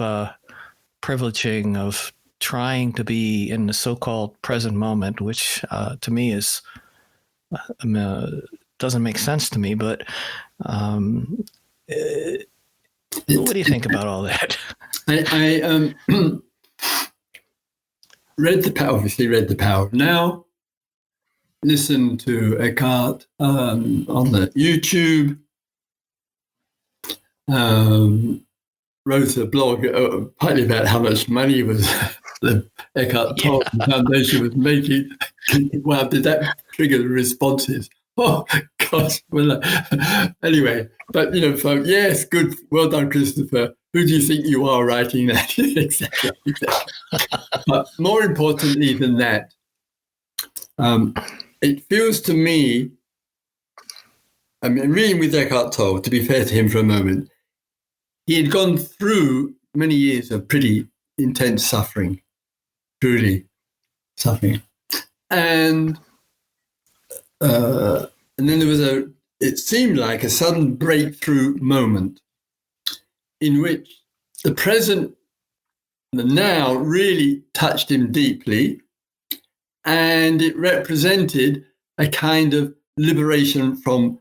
privileging of trying to be in the so-called present moment, which to me is doesn't make sense to me. But what do you think about all that? I obviously read The Power of Now, listened to Eckhart on the YouTube, wrote a blog partly about how much money was the Eckhart Tolle Foundation was making. Wow, did that trigger the responses? Oh, gosh. Well, anyway, but, folks, yes, good. Well done, Christopher. Who do you think you are writing that? Exactly. But more importantly than that, it feels to me, I mean, reading with Eckhart Tolle, to be fair to him for a moment, he had gone through many years of pretty intense suffering, truly suffering. And then there was it seemed like a sudden breakthrough moment in which the present, the now, really touched him deeply, and it represented a kind of liberation from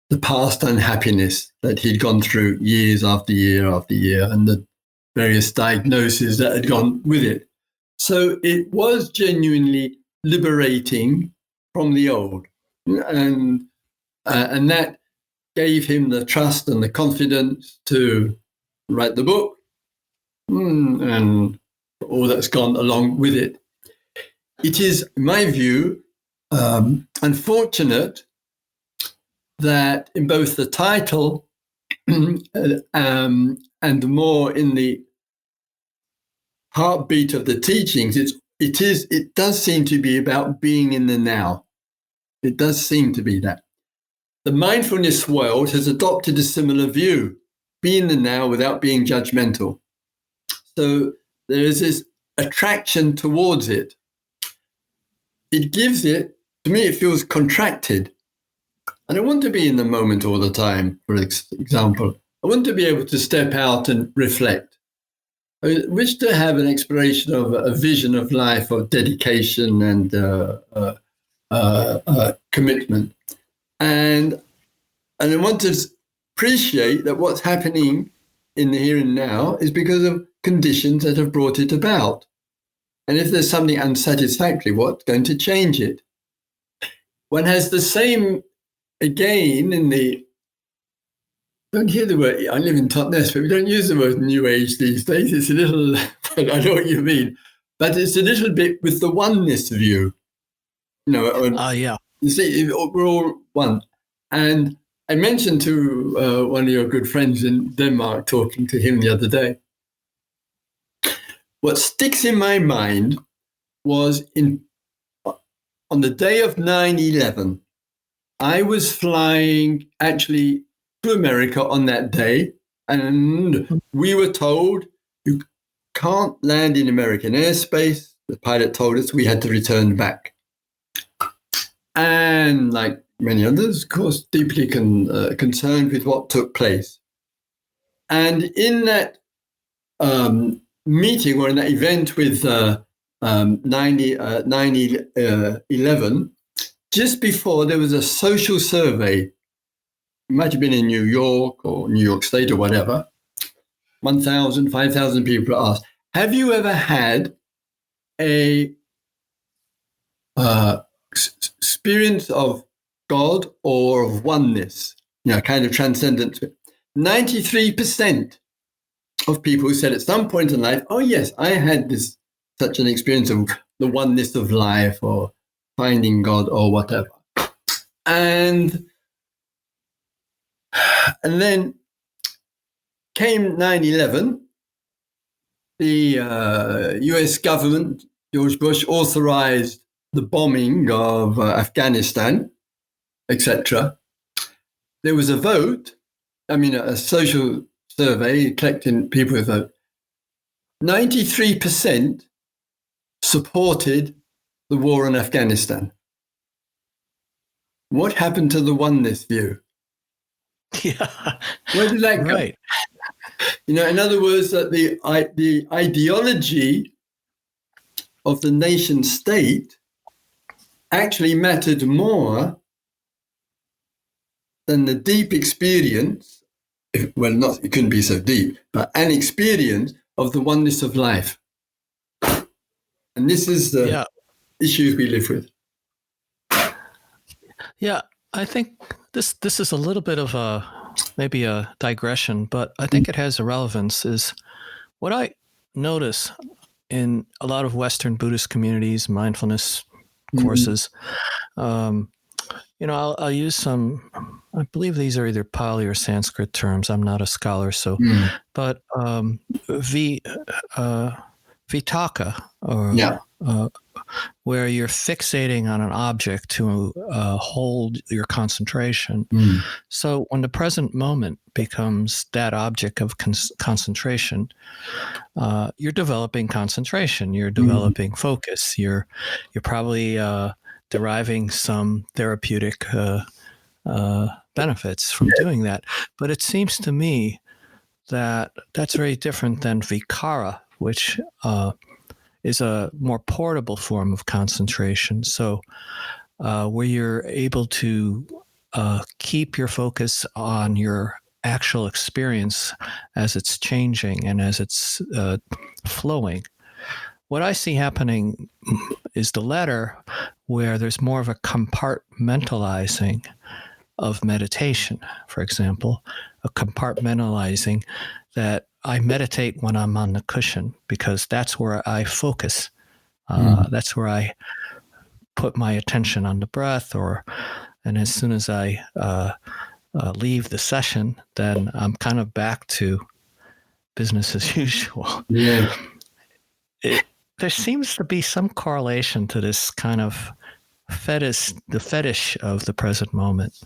the past unhappiness that he'd gone through years after year after year, and the various diagnoses that had gone with it. So it was genuinely liberating from the old, and that gave him the trust and the confidence to write the book and all that's gone along with it. It is, in my view, unfortunate that in both the title and more in the heartbeat of the teachings, it does seem to be about being in the now. It does seem to be that. The mindfulness world has adopted a similar view: be in the now without being judgmental. So there is this attraction towards it. It gives it, to me, it feels contracted. I don't want to be in the moment all the time, for example. I want to be able to step out and reflect. I wish to have an exploration of a vision of life of dedication and commitment. And I want to appreciate that what's happening in the here and now is because of conditions that have brought it about. And if there's something unsatisfactory, what's going to change it? One has the same, again, don't hear the word, I live in Titmuss, but we don't use the word New Age these days. It's a little, I know what you mean, but it's a little bit with the oneness view. Yeah. You see, we're all one. And I mentioned to one of your good friends in Denmark, talking to him the other day, what sticks in my mind was on the day of 9/11, I was flying actually to America on that day, and we were told you can't land in American airspace. The pilot told us we had to return back. And like many others, of course, deeply concerned with what took place. And in that meeting or in that event with 9/11, just before there was a social survey. It might have been in New York or New York State or whatever. 1,000, 5,000 people asked, have you ever had a experience of God or of oneness, kind of transcendence? 93% of people who said at some point in life, oh yes, I had such an experience of the oneness of life or finding God or whatever. And then came 9/11. The US government, George Bush, authorized the bombing of Afghanistan, etc. There was a vote, a social survey collecting people who vote. 93% supported the war in Afghanistan. What happened to the oneness view? Yeah. Where did that go? Right. In other words, that the ideology of the nation state actually mattered more than the deep experience, it couldn't be so deep, but an experience of the oneness of life. And this is the issues we live with. Yeah, I think this is a little bit of maybe a digression, but I think it has a relevance. Is what I notice in a lot of Western Buddhist communities, mindfulness courses. I'll use some. I believe these are either Pali or Sanskrit terms. I'm not a scholar, so but vitaka, or where you're fixating on an object to hold your concentration. So when the present moment becomes that object of concentration, you're developing concentration. You're developing focus. You're probably deriving some therapeutic benefits from doing that. But it seems to me that that's very different than vikara, which is a more portable form of concentration. So where you're able to keep your focus on your actual experience as it's changing and as it's flowing. What I see happening is the latter, where there's more of a compartmentalizing of meditation, for example, a compartmentalizing that I meditate when I'm on the cushion because that's where I focus. That's where I put my attention on the breath, and as soon as I leave the session, then I'm kind of back to business as usual. Yeah. There seems to be some correlation to this kind of the fetish of the present moment.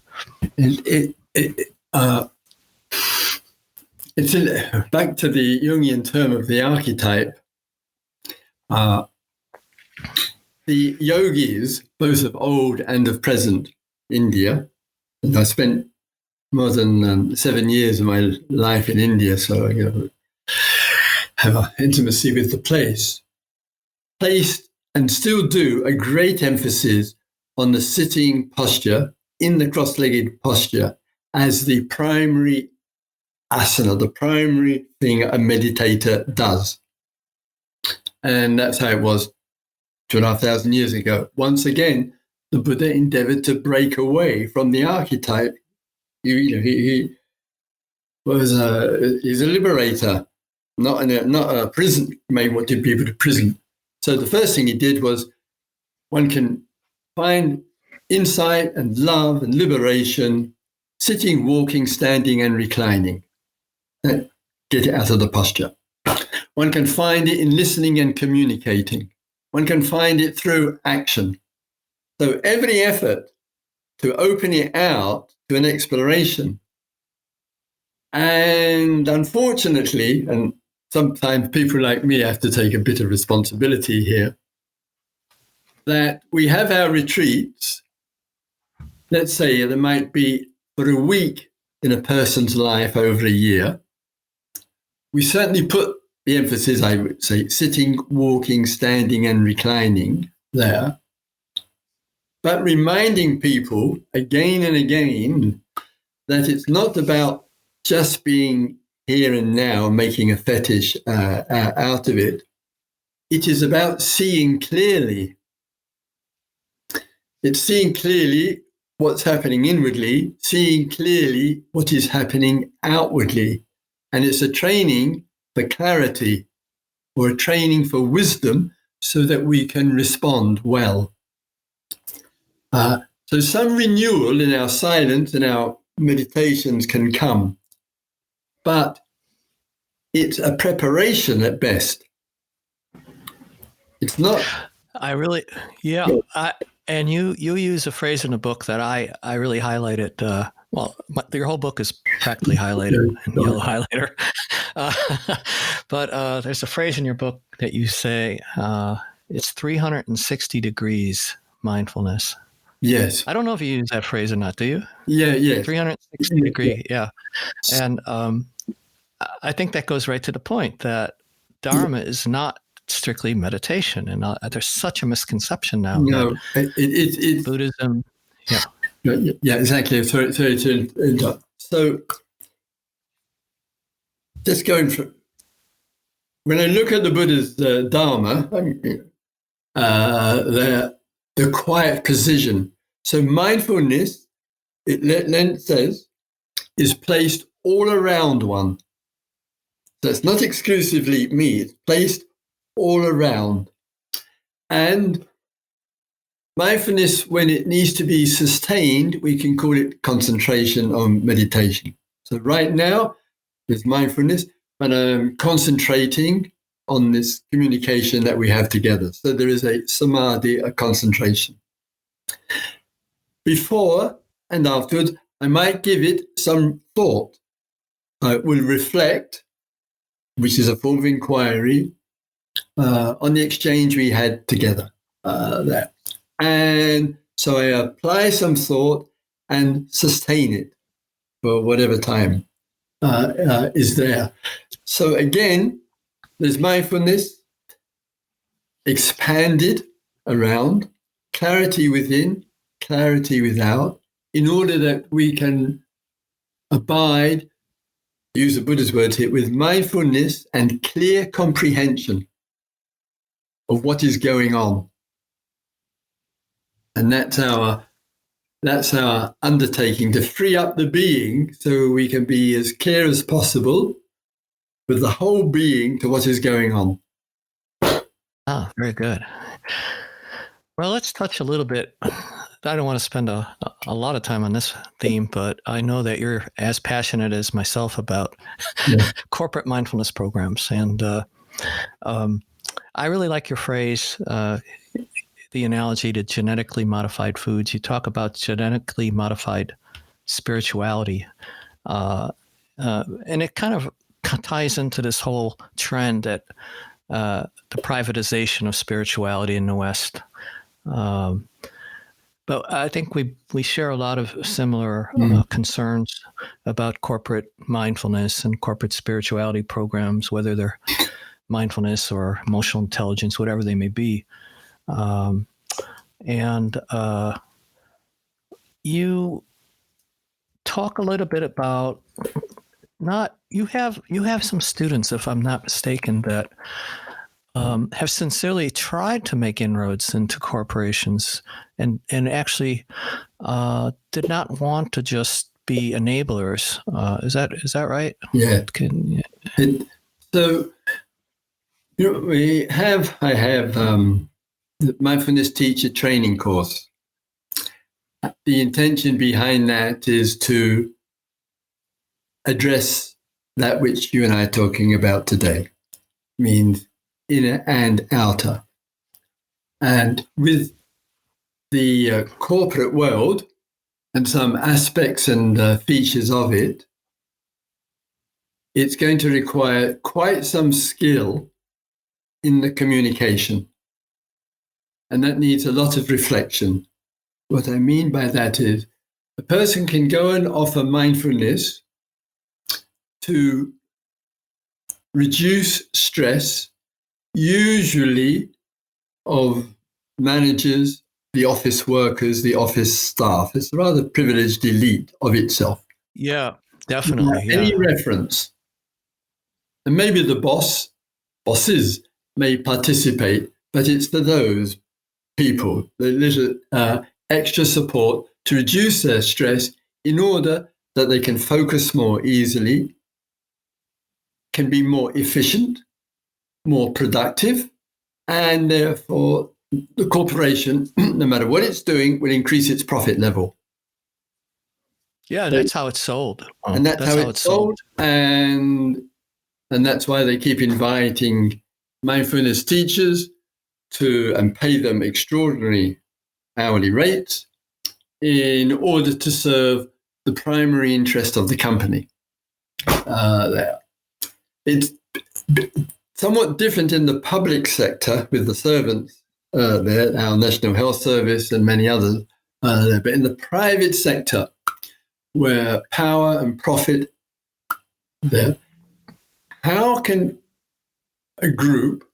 It's back to the Jungian term of the archetype. The yogis, both of old and of present India, and I spent more than 7 years of my life in India, so have an intimacy with the place, placed and still do a great emphasis on the sitting posture in the cross-legged posture as the primary asana, the primary thing a meditator does. And that's how it was 2,500 years ago. Once again, the Buddha endeavored to break away from the archetype. He was he's a liberator, not a prison. Made what did people to prison. So the first thing he did was one can find insight and love and liberation, sitting, walking, standing, and reclining. Get it out of the posture. One can find it in listening and communicating. One can find it through action. So every effort to open it out to an exploration. And unfortunately, and sometimes people like me have to take a bit of responsibility here, that we have our retreats. Let's say there might be for a week in a person's life over a year. We certainly put the emphasis, I would say, sitting, walking, standing, and reclining there. But reminding people again and again that it's not about just being here and now, making a fetish out of it. It is about seeing clearly. It's seeing clearly what's happening inwardly, seeing clearly what is happening outwardly. And it's a training for clarity or a training for wisdom so that we can respond well. So some renewal in our silence and our meditations can come, but it's a preparation at best. It's not. And you use a phrase in the book that I really highlighted. Your whole book is practically highlighted in yellow highlighter. But there's a phrase in your book that you say, it's 360 degrees mindfulness. Yes. I don't know if you use that phrase or not, do you? Yeah. 360 degree, yeah. And I think that goes right to the point that Dharma is not strictly meditation. And there's such a misconception now. No, it's Buddhism, yeah. Yeah, exactly. Sorry to interrupt. So just going from, when I look at the Buddha's Dharma, the quiet precision. So mindfulness, it says, is placed all around one. So it's not exclusively me, it's placed all around. And mindfulness, when it needs to be sustained, we can call it concentration or meditation. So right now, there's mindfulness, but I'm concentrating on this communication that we have together. So there is a samadhi, a concentration. Before and afterwards, I might give it some thought. I will reflect, which is a form of inquiry, on the exchange we had together there. And so I apply some thought and sustain it for whatever time is there. So again, there's mindfulness expanded around, clarity within, clarity without, in order that we can abide, use the Buddha's words here, with mindfulness and clear comprehension of what is going on. And that's our undertaking, to free up the being so we can be as clear as possible with the whole being to what is going on. Ah, very good. Well, let's touch a little bit. I don't want to spend a lot of time on this theme, but I know that you're as passionate as myself about corporate mindfulness programs. And I really like your phrase, the analogy to genetically modified foods. You talk about genetically modified spirituality. And it kind of ties into this whole trend that the privatization of spirituality in the West. But I think we share a lot of similar concerns about corporate mindfulness and corporate spirituality programs, whether they're mindfulness or emotional intelligence, whatever they may be. And you talk a little bit about you have some students, if I'm not mistaken, that have sincerely tried to make inroads into corporations and actually did not want to just be enablers. Is that right? Yeah. So I have the mindfulness teacher training course. The intention behind that is to address that which you and I are talking about today, means inner and outer. And with the corporate world and some aspects and features of it, it's going to require quite some skill in the communication. And that needs a lot of reflection. What I mean by that is a person can go and offer mindfulness to reduce stress, usually of managers, the office workers, the office staff. It's a rather privileged elite of itself. Yeah, definitely. Yeah. Any reference. And maybe the bosses may participate, but it's for those people, the little extra support to reduce their stress in order that they can focus more easily, can be more efficient, more productive, and therefore the corporation, no matter what it's doing, will increase its profit level. Yeah, that's how it's sold. And that's how it's sold. And that's why they keep inviting mindfulness teachers and pay them extraordinary hourly rates in order to serve the primary interest of the company. There. It's somewhat different in the public sector with the servants there, our National Health Service and many others there. But in the private sector, where power and profit there, how can a group,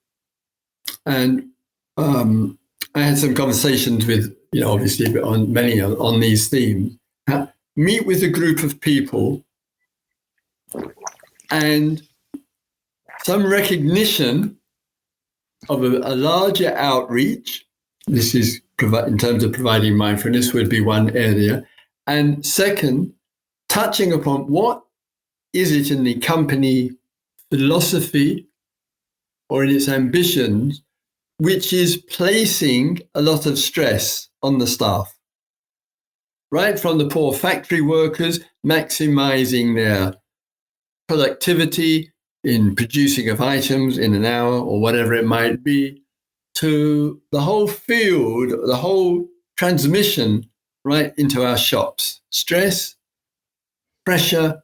and I had some conversations with, obviously on these themes, meet with a group of people and some recognition of a larger outreach. This is in terms of providing mindfulness would be one area. And second, touching upon what is it in the company philosophy or in its ambitions which is placing a lot of stress on the staff. Right from the poor factory workers maximizing their productivity in producing of items in an hour or whatever it might be, to the whole field, the whole transmission right into our shops. Stress, pressure,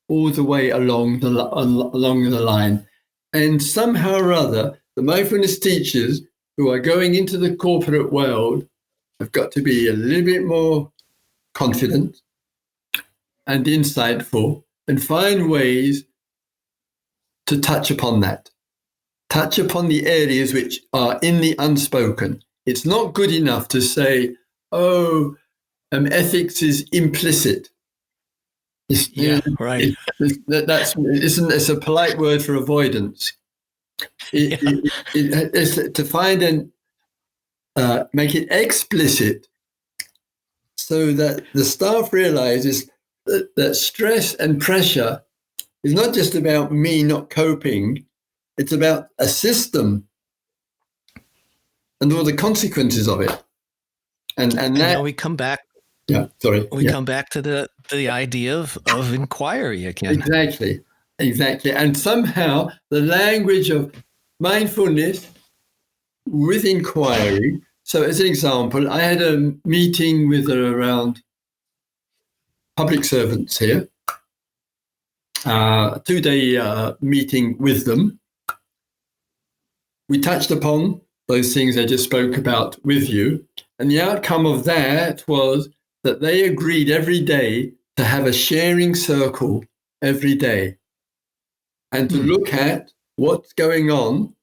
all the way along the line. And somehow or other, the mindfulness teachers who are going into the corporate world have got to be a little bit more confident and insightful and find ways to touch upon that. Touch upon the areas which are in the unspoken. It's not good enough to say, ethics is implicit. Right. It's a polite word for avoidance. It's to find and make it explicit so that the staff realizes that stress and pressure is not just about me not coping, it's about a system and all the consequences of it. And that, now we come back. Yeah, sorry. We come back to the idea of inquiry again. Exactly. And somehow the language of mindfulness with inquiry. So as an example, I had a meeting with around public servants here, a 2-day meeting with them. We touched upon those things I just spoke about with you. And the outcome of that was that they agreed every day to have a sharing circle every day and to look at what's going on.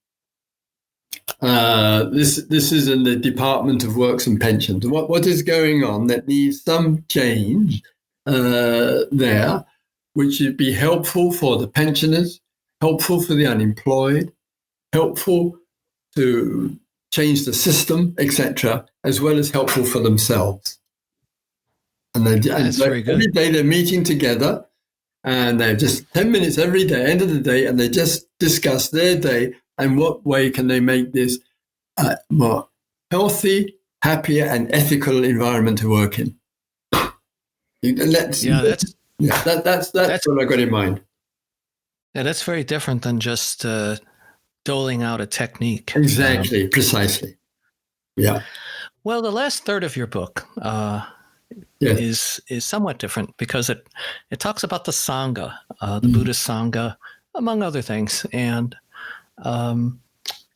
This is in the Department of Works and Pensions. What is going on that needs some change there, which would be helpful for the pensioners, helpful for the unemployed, helpful to change the system, etc., as well as helpful for themselves. And very good. Every day they're meeting together, and they're just 10 minutes every day, end of the day, and they just discuss their day and what way can they make this more healthy, happier, and ethical environment to work in. That's what I got in mind. Yeah, that's very different than just doling out a technique. Exactly, precisely. Yeah. Well, the last third of your book is somewhat different because it talks about the Sangha, the Buddhist Sangha, among other things. And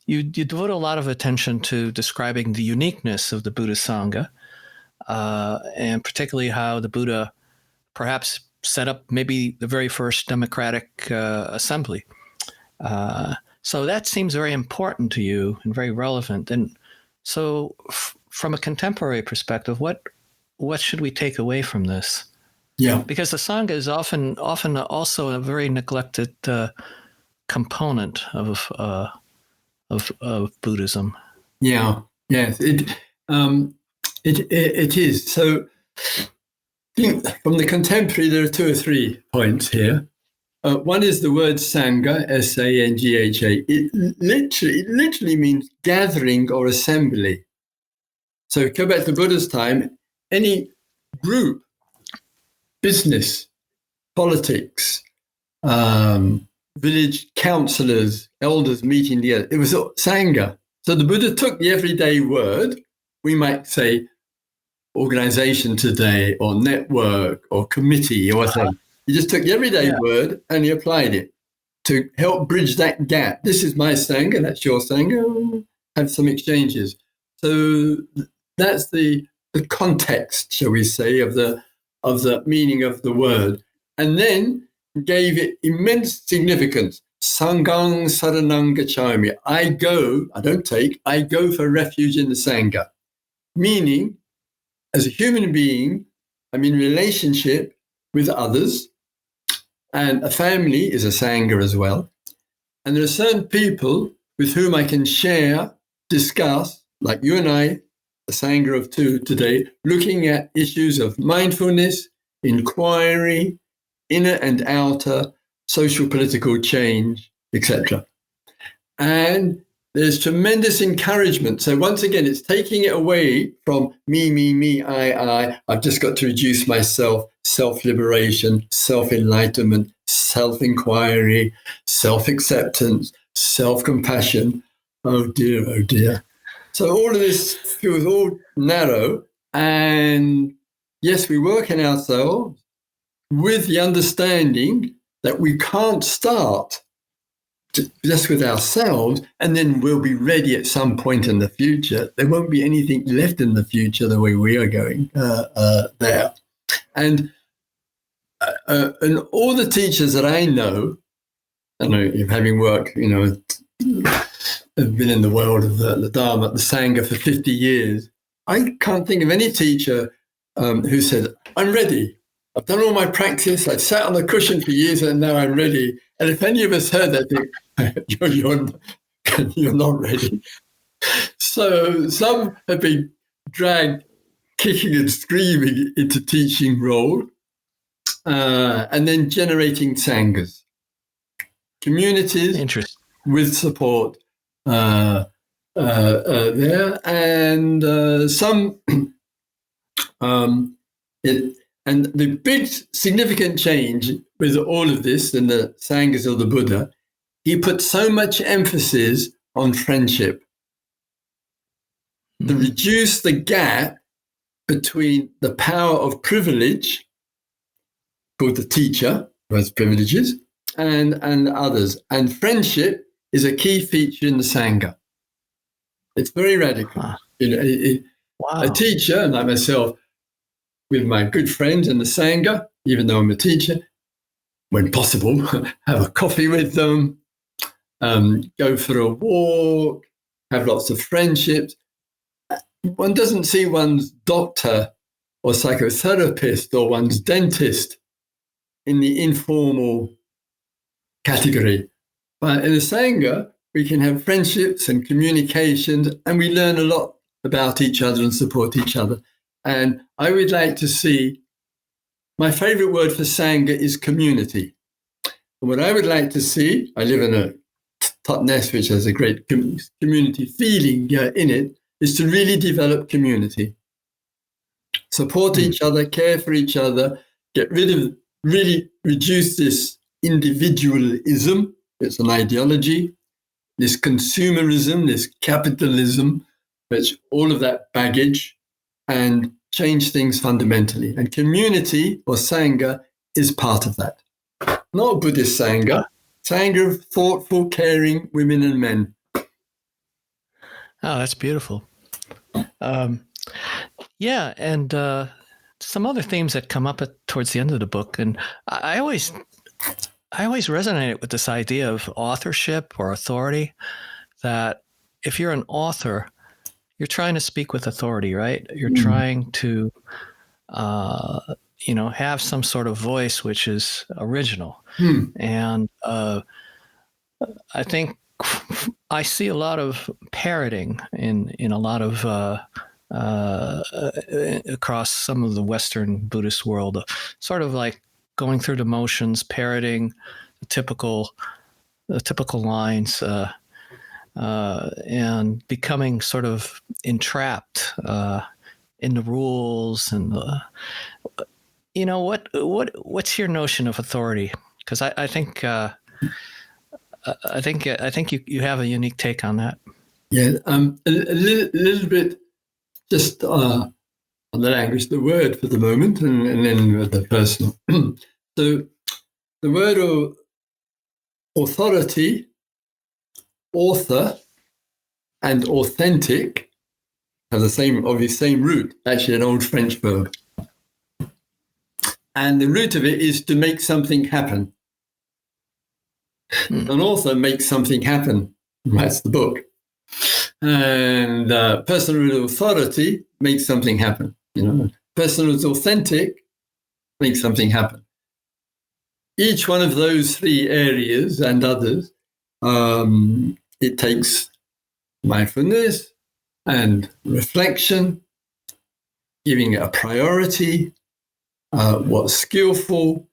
you devote a lot of attention to describing the uniqueness of the Buddhist Sangha, and particularly how the Buddha perhaps set up maybe the very first democratic assembly. So that seems very important to you and very relevant. And so from a contemporary perspective, what should we take away from this? Yeah. Because the Sangha is often also a very neglected component of Buddhism. Yeah. Yes. It is. So from the contemporary, there are 2 or 3 points here. One is the word Sangha, S-A-N-G-H-A. It literally means gathering or assembly. So go back to Buddha's time, any group, business, politics, village councillors, elders meeting together, it was Sangha. So the Buddha took the everyday word, we might say organization today, or network, or committee, or whatever. He just took the everyday word and he applied it to help bridge that gap. This is my Sangha, that's your Sangha, have some exchanges. So that's the context, shall we say, of the meaning of the word. And then gave it immense significance. Sanghang saranang gacchami. I go for refuge in the Sangha. Meaning, as a human being, I'm in relationship with others, and a family is a Sangha as well. And there are certain people with whom I can share, discuss, like you and I, the Sangha of 2 today, looking at issues of mindfulness, inquiry, inner and outer, social political change, etc. And there's tremendous encouragement. So once again, it's taking it away from me, I. I've just got to reduce myself, self-liberation, self-enlightenment, self-inquiry, self-acceptance, self-compassion. Oh dear. So all of this feels all narrow. And yes, we work in ourselves with the understanding that we can't start just with ourselves, and then we'll be ready at some point in the future. There won't be anything left in the future the way we are going there. And all the teachers that I know having worked, have been in the world of the Dharma, the Sangha for 50 years, I can't think of any teacher who said, I'm ready. I've done all my practice. I've sat on the cushion for years and now I'm ready. And if any of us heard that, you're not ready. So some have been dragged kicking and screaming into teaching role, and then generating Sanghas. Communities with support there. And some... And the big significant change with all of this and the Sanghas of the Buddha, he put so much emphasis on friendship to reduce the gap between the power of privilege, called the teacher, who has privileges, and others. And friendship is a key feature in the Sangha. It's very radical. A teacher, like myself, with my good friends in the Sangha, even though I'm a teacher, when possible, have a coffee with them, go for a walk, have lots of friendships. One doesn't see one's doctor or psychotherapist or one's dentist in the informal category. But in a Sangha, we can have friendships and communications, and we learn a lot about each other and support each other. And I would like to see, my favorite word for Sangha is community. And what I would like to see, I live in a Titmuss, which has a great community feeling in it, is to really develop community. Support each other, care for each other, get rid of, really reduce this individualism. It's an ideology, this consumerism, this capitalism, which all of that baggage, and change things fundamentally. And community or Sangha is part of that. Not Buddhist Sangha, Sangha of thoughtful, caring women and men. Oh, that's beautiful. Yeah, and some other themes that come up towards the end of the book, and I always resonated with this idea of authorship or authority, that if you're an author, you're trying to speak with authority, right? You're trying to, have some sort of voice which is original. And I think I see a lot of parroting in a lot of across some of the Western Buddhist world, sort of like going through the motions, parroting the typical lines, and becoming sort of entrapped in the rules. And what's your notion of authority? Because I think you have a unique take on that. Yeah, a little bit just on the language, the word for the moment, and then the personal. So the word authority, author, and authentic have the same root, actually an old French verb. And the root of it is to make something happen. An author makes something happen, writes the book. And person with authority makes something happen. Person who's authentic makes something happen. Each one of those three areas and others, it takes mindfulness and reflection, giving it a priority, what's skillful,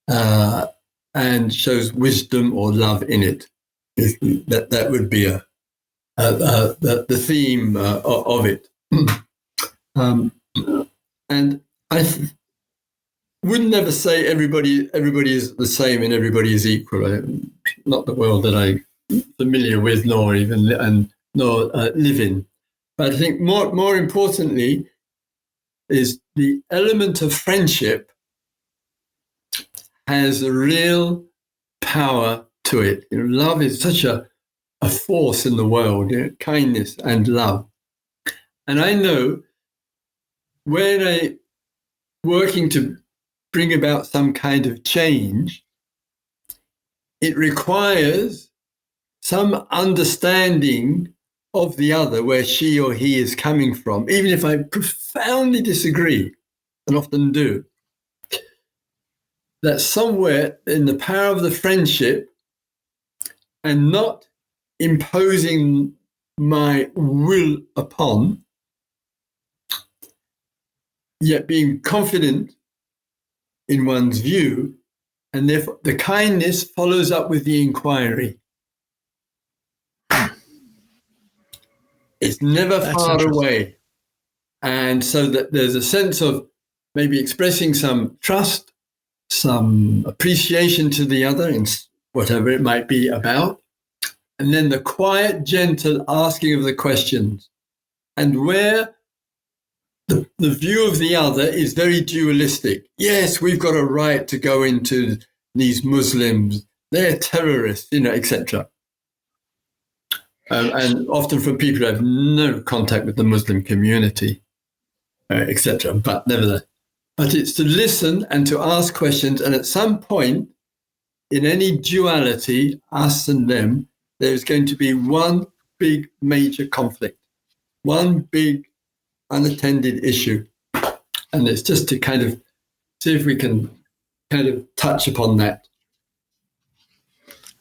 and shows wisdom or love in it. That would be the theme of it. And I would never say everybody is the same and everybody is equal. Not the world that I'm familiar with, nor live in. But I think more importantly is the element of friendship has a real power to it. Love is such a force in the world, kindness and love. And I know when I'm working to bring about some kind of change, it requires some understanding of the other, where she or he is coming from, even if I profoundly disagree, and often do. That somewhere in the power of the friendship, and not imposing my will upon, yet being confident in one's view, and therefore the kindness follows up with the inquiry. It's never far away. And so that there's a sense of maybe expressing some trust, some appreciation to the other in whatever it might be about. And then the quiet, gentle asking of the questions. And where the view of the other is very dualistic. Yes, we've got a right to go into these Muslims. They're terrorists, etc. And often from people who have no contact with the Muslim community, etc. But nevertheless, it's to listen and to ask questions. And at some point, in any duality, us and them, there's going to be one big major conflict, one big unattended issue. And it's just to kind of see if we can kind of touch upon that.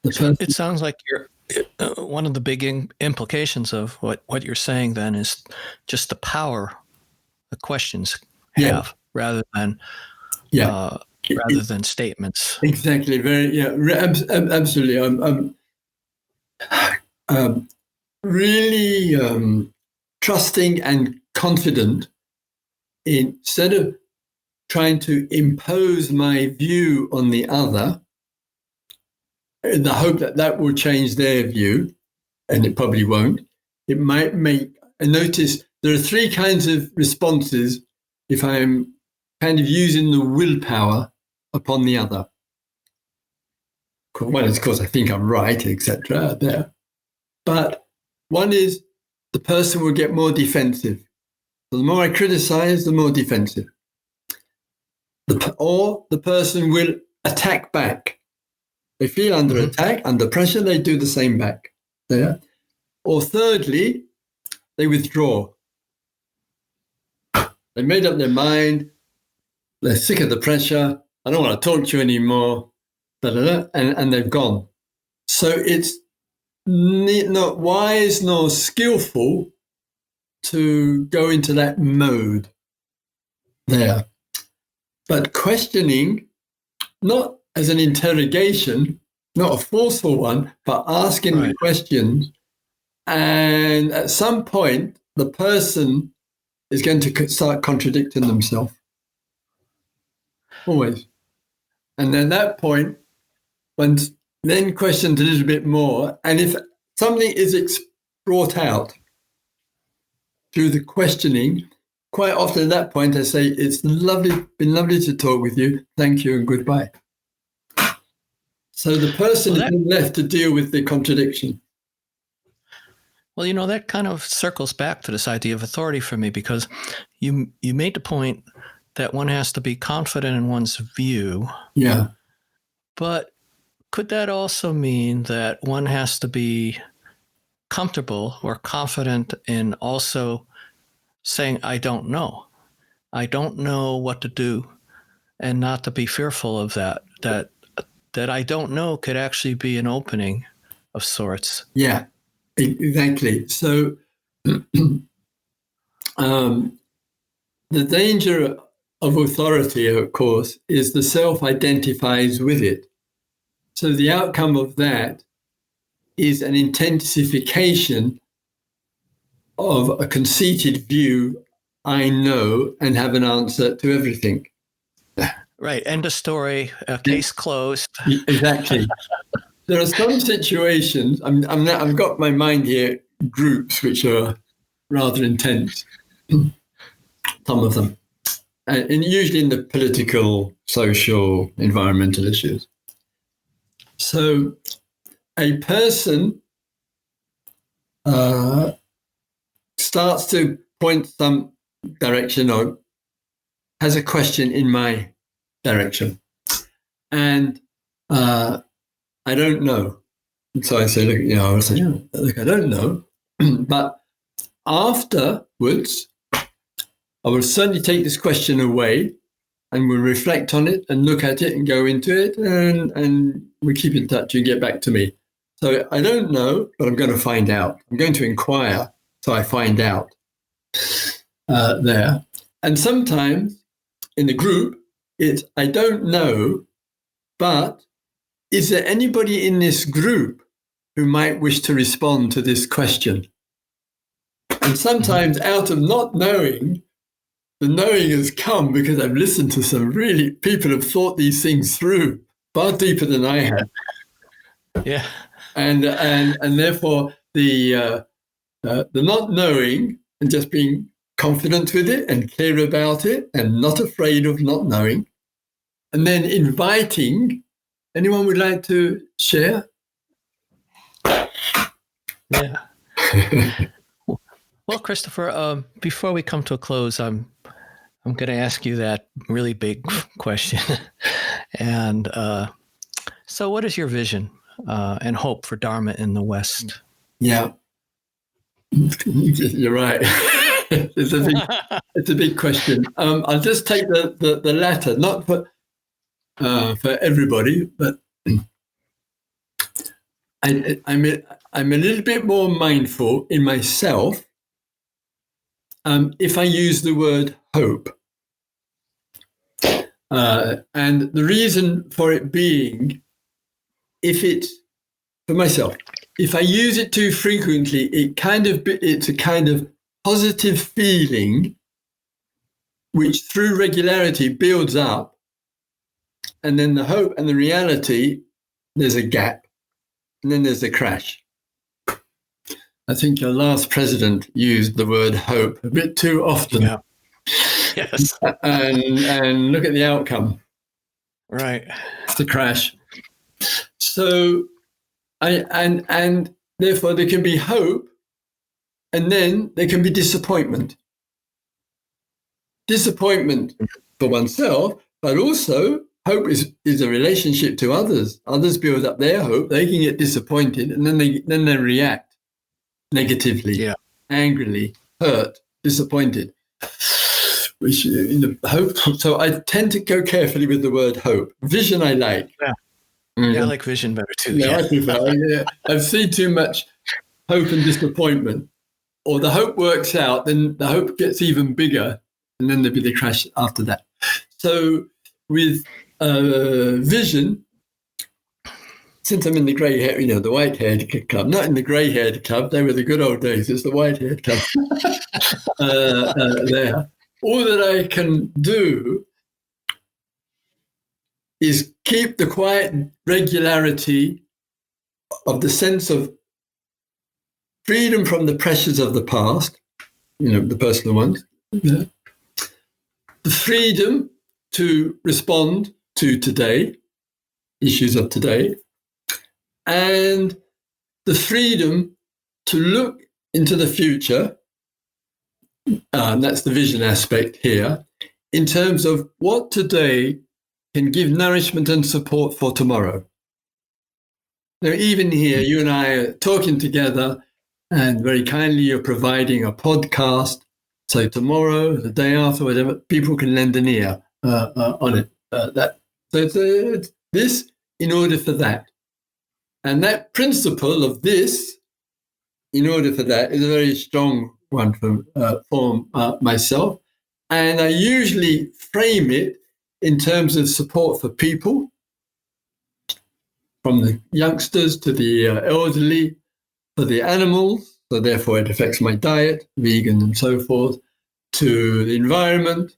It sounds like you're one of the big implications of what you're saying then is just the power the questions have rather than statements. Exactly. Absolutely. I'm really trusting and confident instead of trying to impose my view on the other in the hope that that will change their view, and it probably won't. It might make, and notice there are three kinds of responses if I'm kind of using the willpower upon the other. One is, of course, I think I'm right, etc. there. But one is the person will get more defensive. So the more I criticize, the more defensive. Or the person will attack back. They feel under attack, under pressure, they do the same back. There. Or thirdly, they withdraw. They made up their mind, they're sick of the pressure, I don't want to talk to you anymore, and they've gone. So it's not wise nor skillful to go into that mode there. But questioning, not as an interrogation, not a forceful one, but asking the questions. And at some point, the person is going to start contradicting themselves. Always. And at that point, when then questioned a little bit more, and if something is brought out through the questioning, quite often at that point I say, it's been lovely to talk with you. Thank you and goodbye. So the person is left to deal with the contradiction. Well, that kind of circles back to this idea of authority for me, because you made the point that one has to be confident in one's view. Yeah. But could that also mean that one has to be comfortable or confident in also saying, I don't know. I don't know what to do, and not to be fearful of that I don't know could actually be an opening of sorts. Yeah, exactly. So the danger of authority, of course, is the self identifies with it. So the outcome of that is an intensification of a conceited view, I know and have an answer to everything. Right. End of story. Case closed. Exactly. There are some situations, I've got my mind here, groups which are rather intense, some of them, and usually in the political, social, environmental issues. So a person starts to point some direction or has a question in my direction. And I don't know. And so I say, look, I don't know. But afterwards, I will certainly take this question away and we'll reflect on it and look at it and go into it, and we keep in touch and get back to me. So I don't know, but I'm going to find out. I'm going to inquire, so I find out there. And sometimes in the group, it's, I don't know, but is there anybody in this group who might wish to respond to this question? And sometimes out of not knowing, the knowing has come because I've listened to some really, people have thought these things through far deeper than I have. Yeah. And therefore the not knowing and just being confident with it and clear about it and not afraid of not knowing, and then inviting, anyone would like to share? Yeah. Well, Christopher, before we come to a close, I'm going to ask you that really big question. And so what is your vision and hope for Dharma in the West? Yeah, you're right. It's a big question. I'll just take the latter, not for everybody, but I'm a little bit more mindful in myself if I use the word hope. And the reason for it being, for myself, if I use it too frequently, it's a kind of positive feeling which through regularity builds up, and then the hope and the reality, there's a gap, and then there's a crash. I think your last president used the word hope a bit too often. Yeah. Yes. And look at the outcome. Right. It's the crash. So and therefore there can be hope, and then there can be disappointment. Disappointment for oneself, but also hope is a relationship to others. Others build up their hope, they can get disappointed, and then they react negatively, angrily, hurt, disappointed. Which hope. So I tend to go carefully with the word hope. Vision I like. Yeah. Yeah, I like vision better too. Yeah, I prefer. Yeah. I've seen too much hope and disappointment. Or the hope works out, then the hope gets even bigger, and then there'll be the crash after that. So with vision, since I'm in the grey hair, the white-haired club, not in the grey-haired club, they were the good old days, it's the white-haired club there. All that I can do is keep the quiet regularity of the sense of freedom from the pressures of the past, the personal ones, the freedom to respond to today, issues of today, and the freedom to look into the future, that's the vision aspect here, in terms of what today can give nourishment and support for tomorrow. Now, even here, you and I are talking together, and very kindly you're providing a podcast. So tomorrow, the day after, whatever, people can lend an ear on it. So it's this in order for that. And that principle of this, in order for that, is a very strong one for myself. And I usually frame it in terms of support for people, from the youngsters to the elderly, for the animals, so therefore it affects my diet, vegan and so forth, to the environment,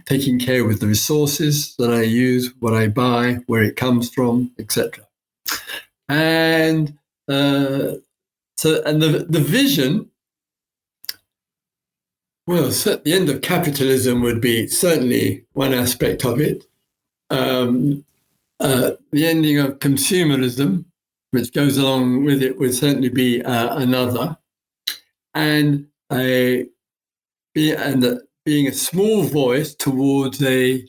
taking care with the resources that I use, what I buy, where it comes from, etc. And the vision, well, the end of capitalism would be certainly one aspect of it. The ending of consumerism, which goes along with it, would certainly be another. And being a small voice towards a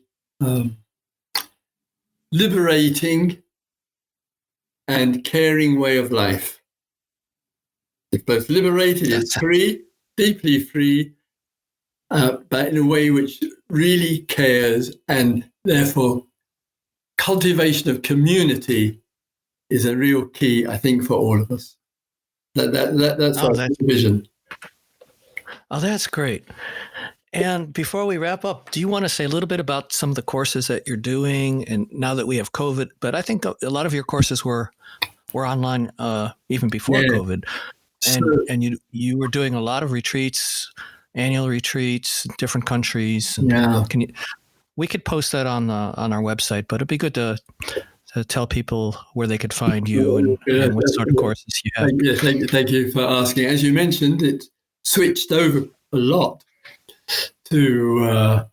liberating and caring way of life. It's both liberated, it's free, deeply free, but in a way which really cares, and therefore cultivation of community is a real key, I think, for all of us. That's our vision. Oh, that's great. And before we wrap up, do you want to say a little bit about some of the courses that you're doing? And now that we have COVID, but I think a lot of your courses were online even before COVID. And you were doing a lot of retreats, annual retreats, different countries. And we could post that on our website, but it'd be good to tell people where they could find you and what sort of courses you have. Thank you for asking. As you mentioned, it switched over a lot to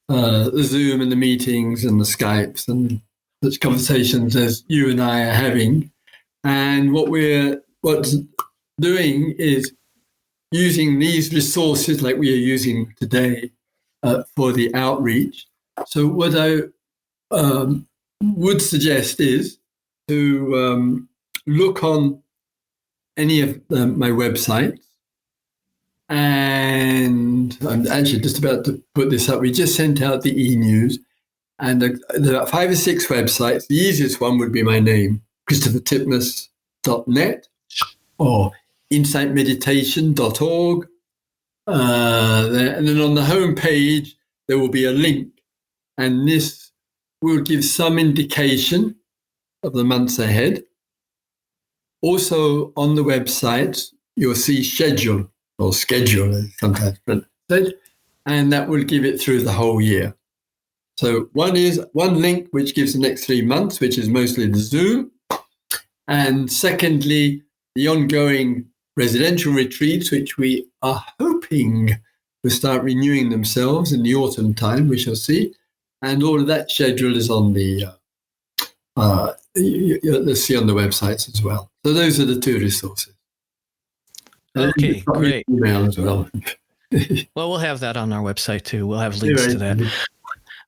the Zoom and the meetings and the Skypes and such conversations as you and I are having. And what's doing is using these resources like we are using today for the outreach. So what I would suggest is to look on any of my websites. And I'm actually just about to put this up. We just sent out the e-news, and there are 5 or 6 websites. The easiest one would be my name, christophertitmuss.net or insightmeditation.org. And then on the home page, there will be a link, and this will give some indication of the months ahead. Also on the website, you'll see schedule, or schedule as sometimes said, and that will give it through the whole year. So one link which gives the next 3 months, which is mostly the Zoom. And secondly, the ongoing residential retreats, which we are hoping to start renewing themselves in the autumn time, we shall see. And all of that schedule is on the, you'll see on the websites as well. So those are the 2 resources. Okay, great. Email as well. Well, we'll have that on our website too. We'll have links to that.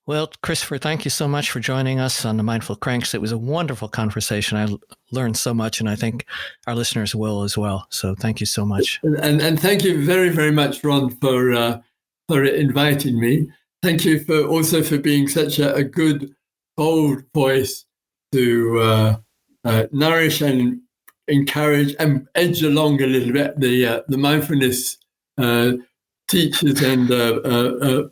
Well, Christopher, thank you so much for joining us on the Mindful Cranks. It was a wonderful conversation. I learned so much, and I think our listeners will as well. So thank you so much. And thank you very, very much, Ron, for inviting me. Thank you for being such a good, bold voice to nourish and encourage and edge along a little bit the mindfulness teachers and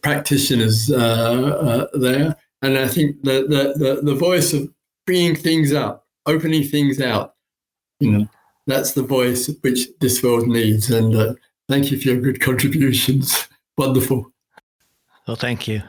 practitioners there. And I think the voice of bringing things up, opening things out, that's the voice which this world needs. And thank you for your good contributions. Wonderful. Well, thank you.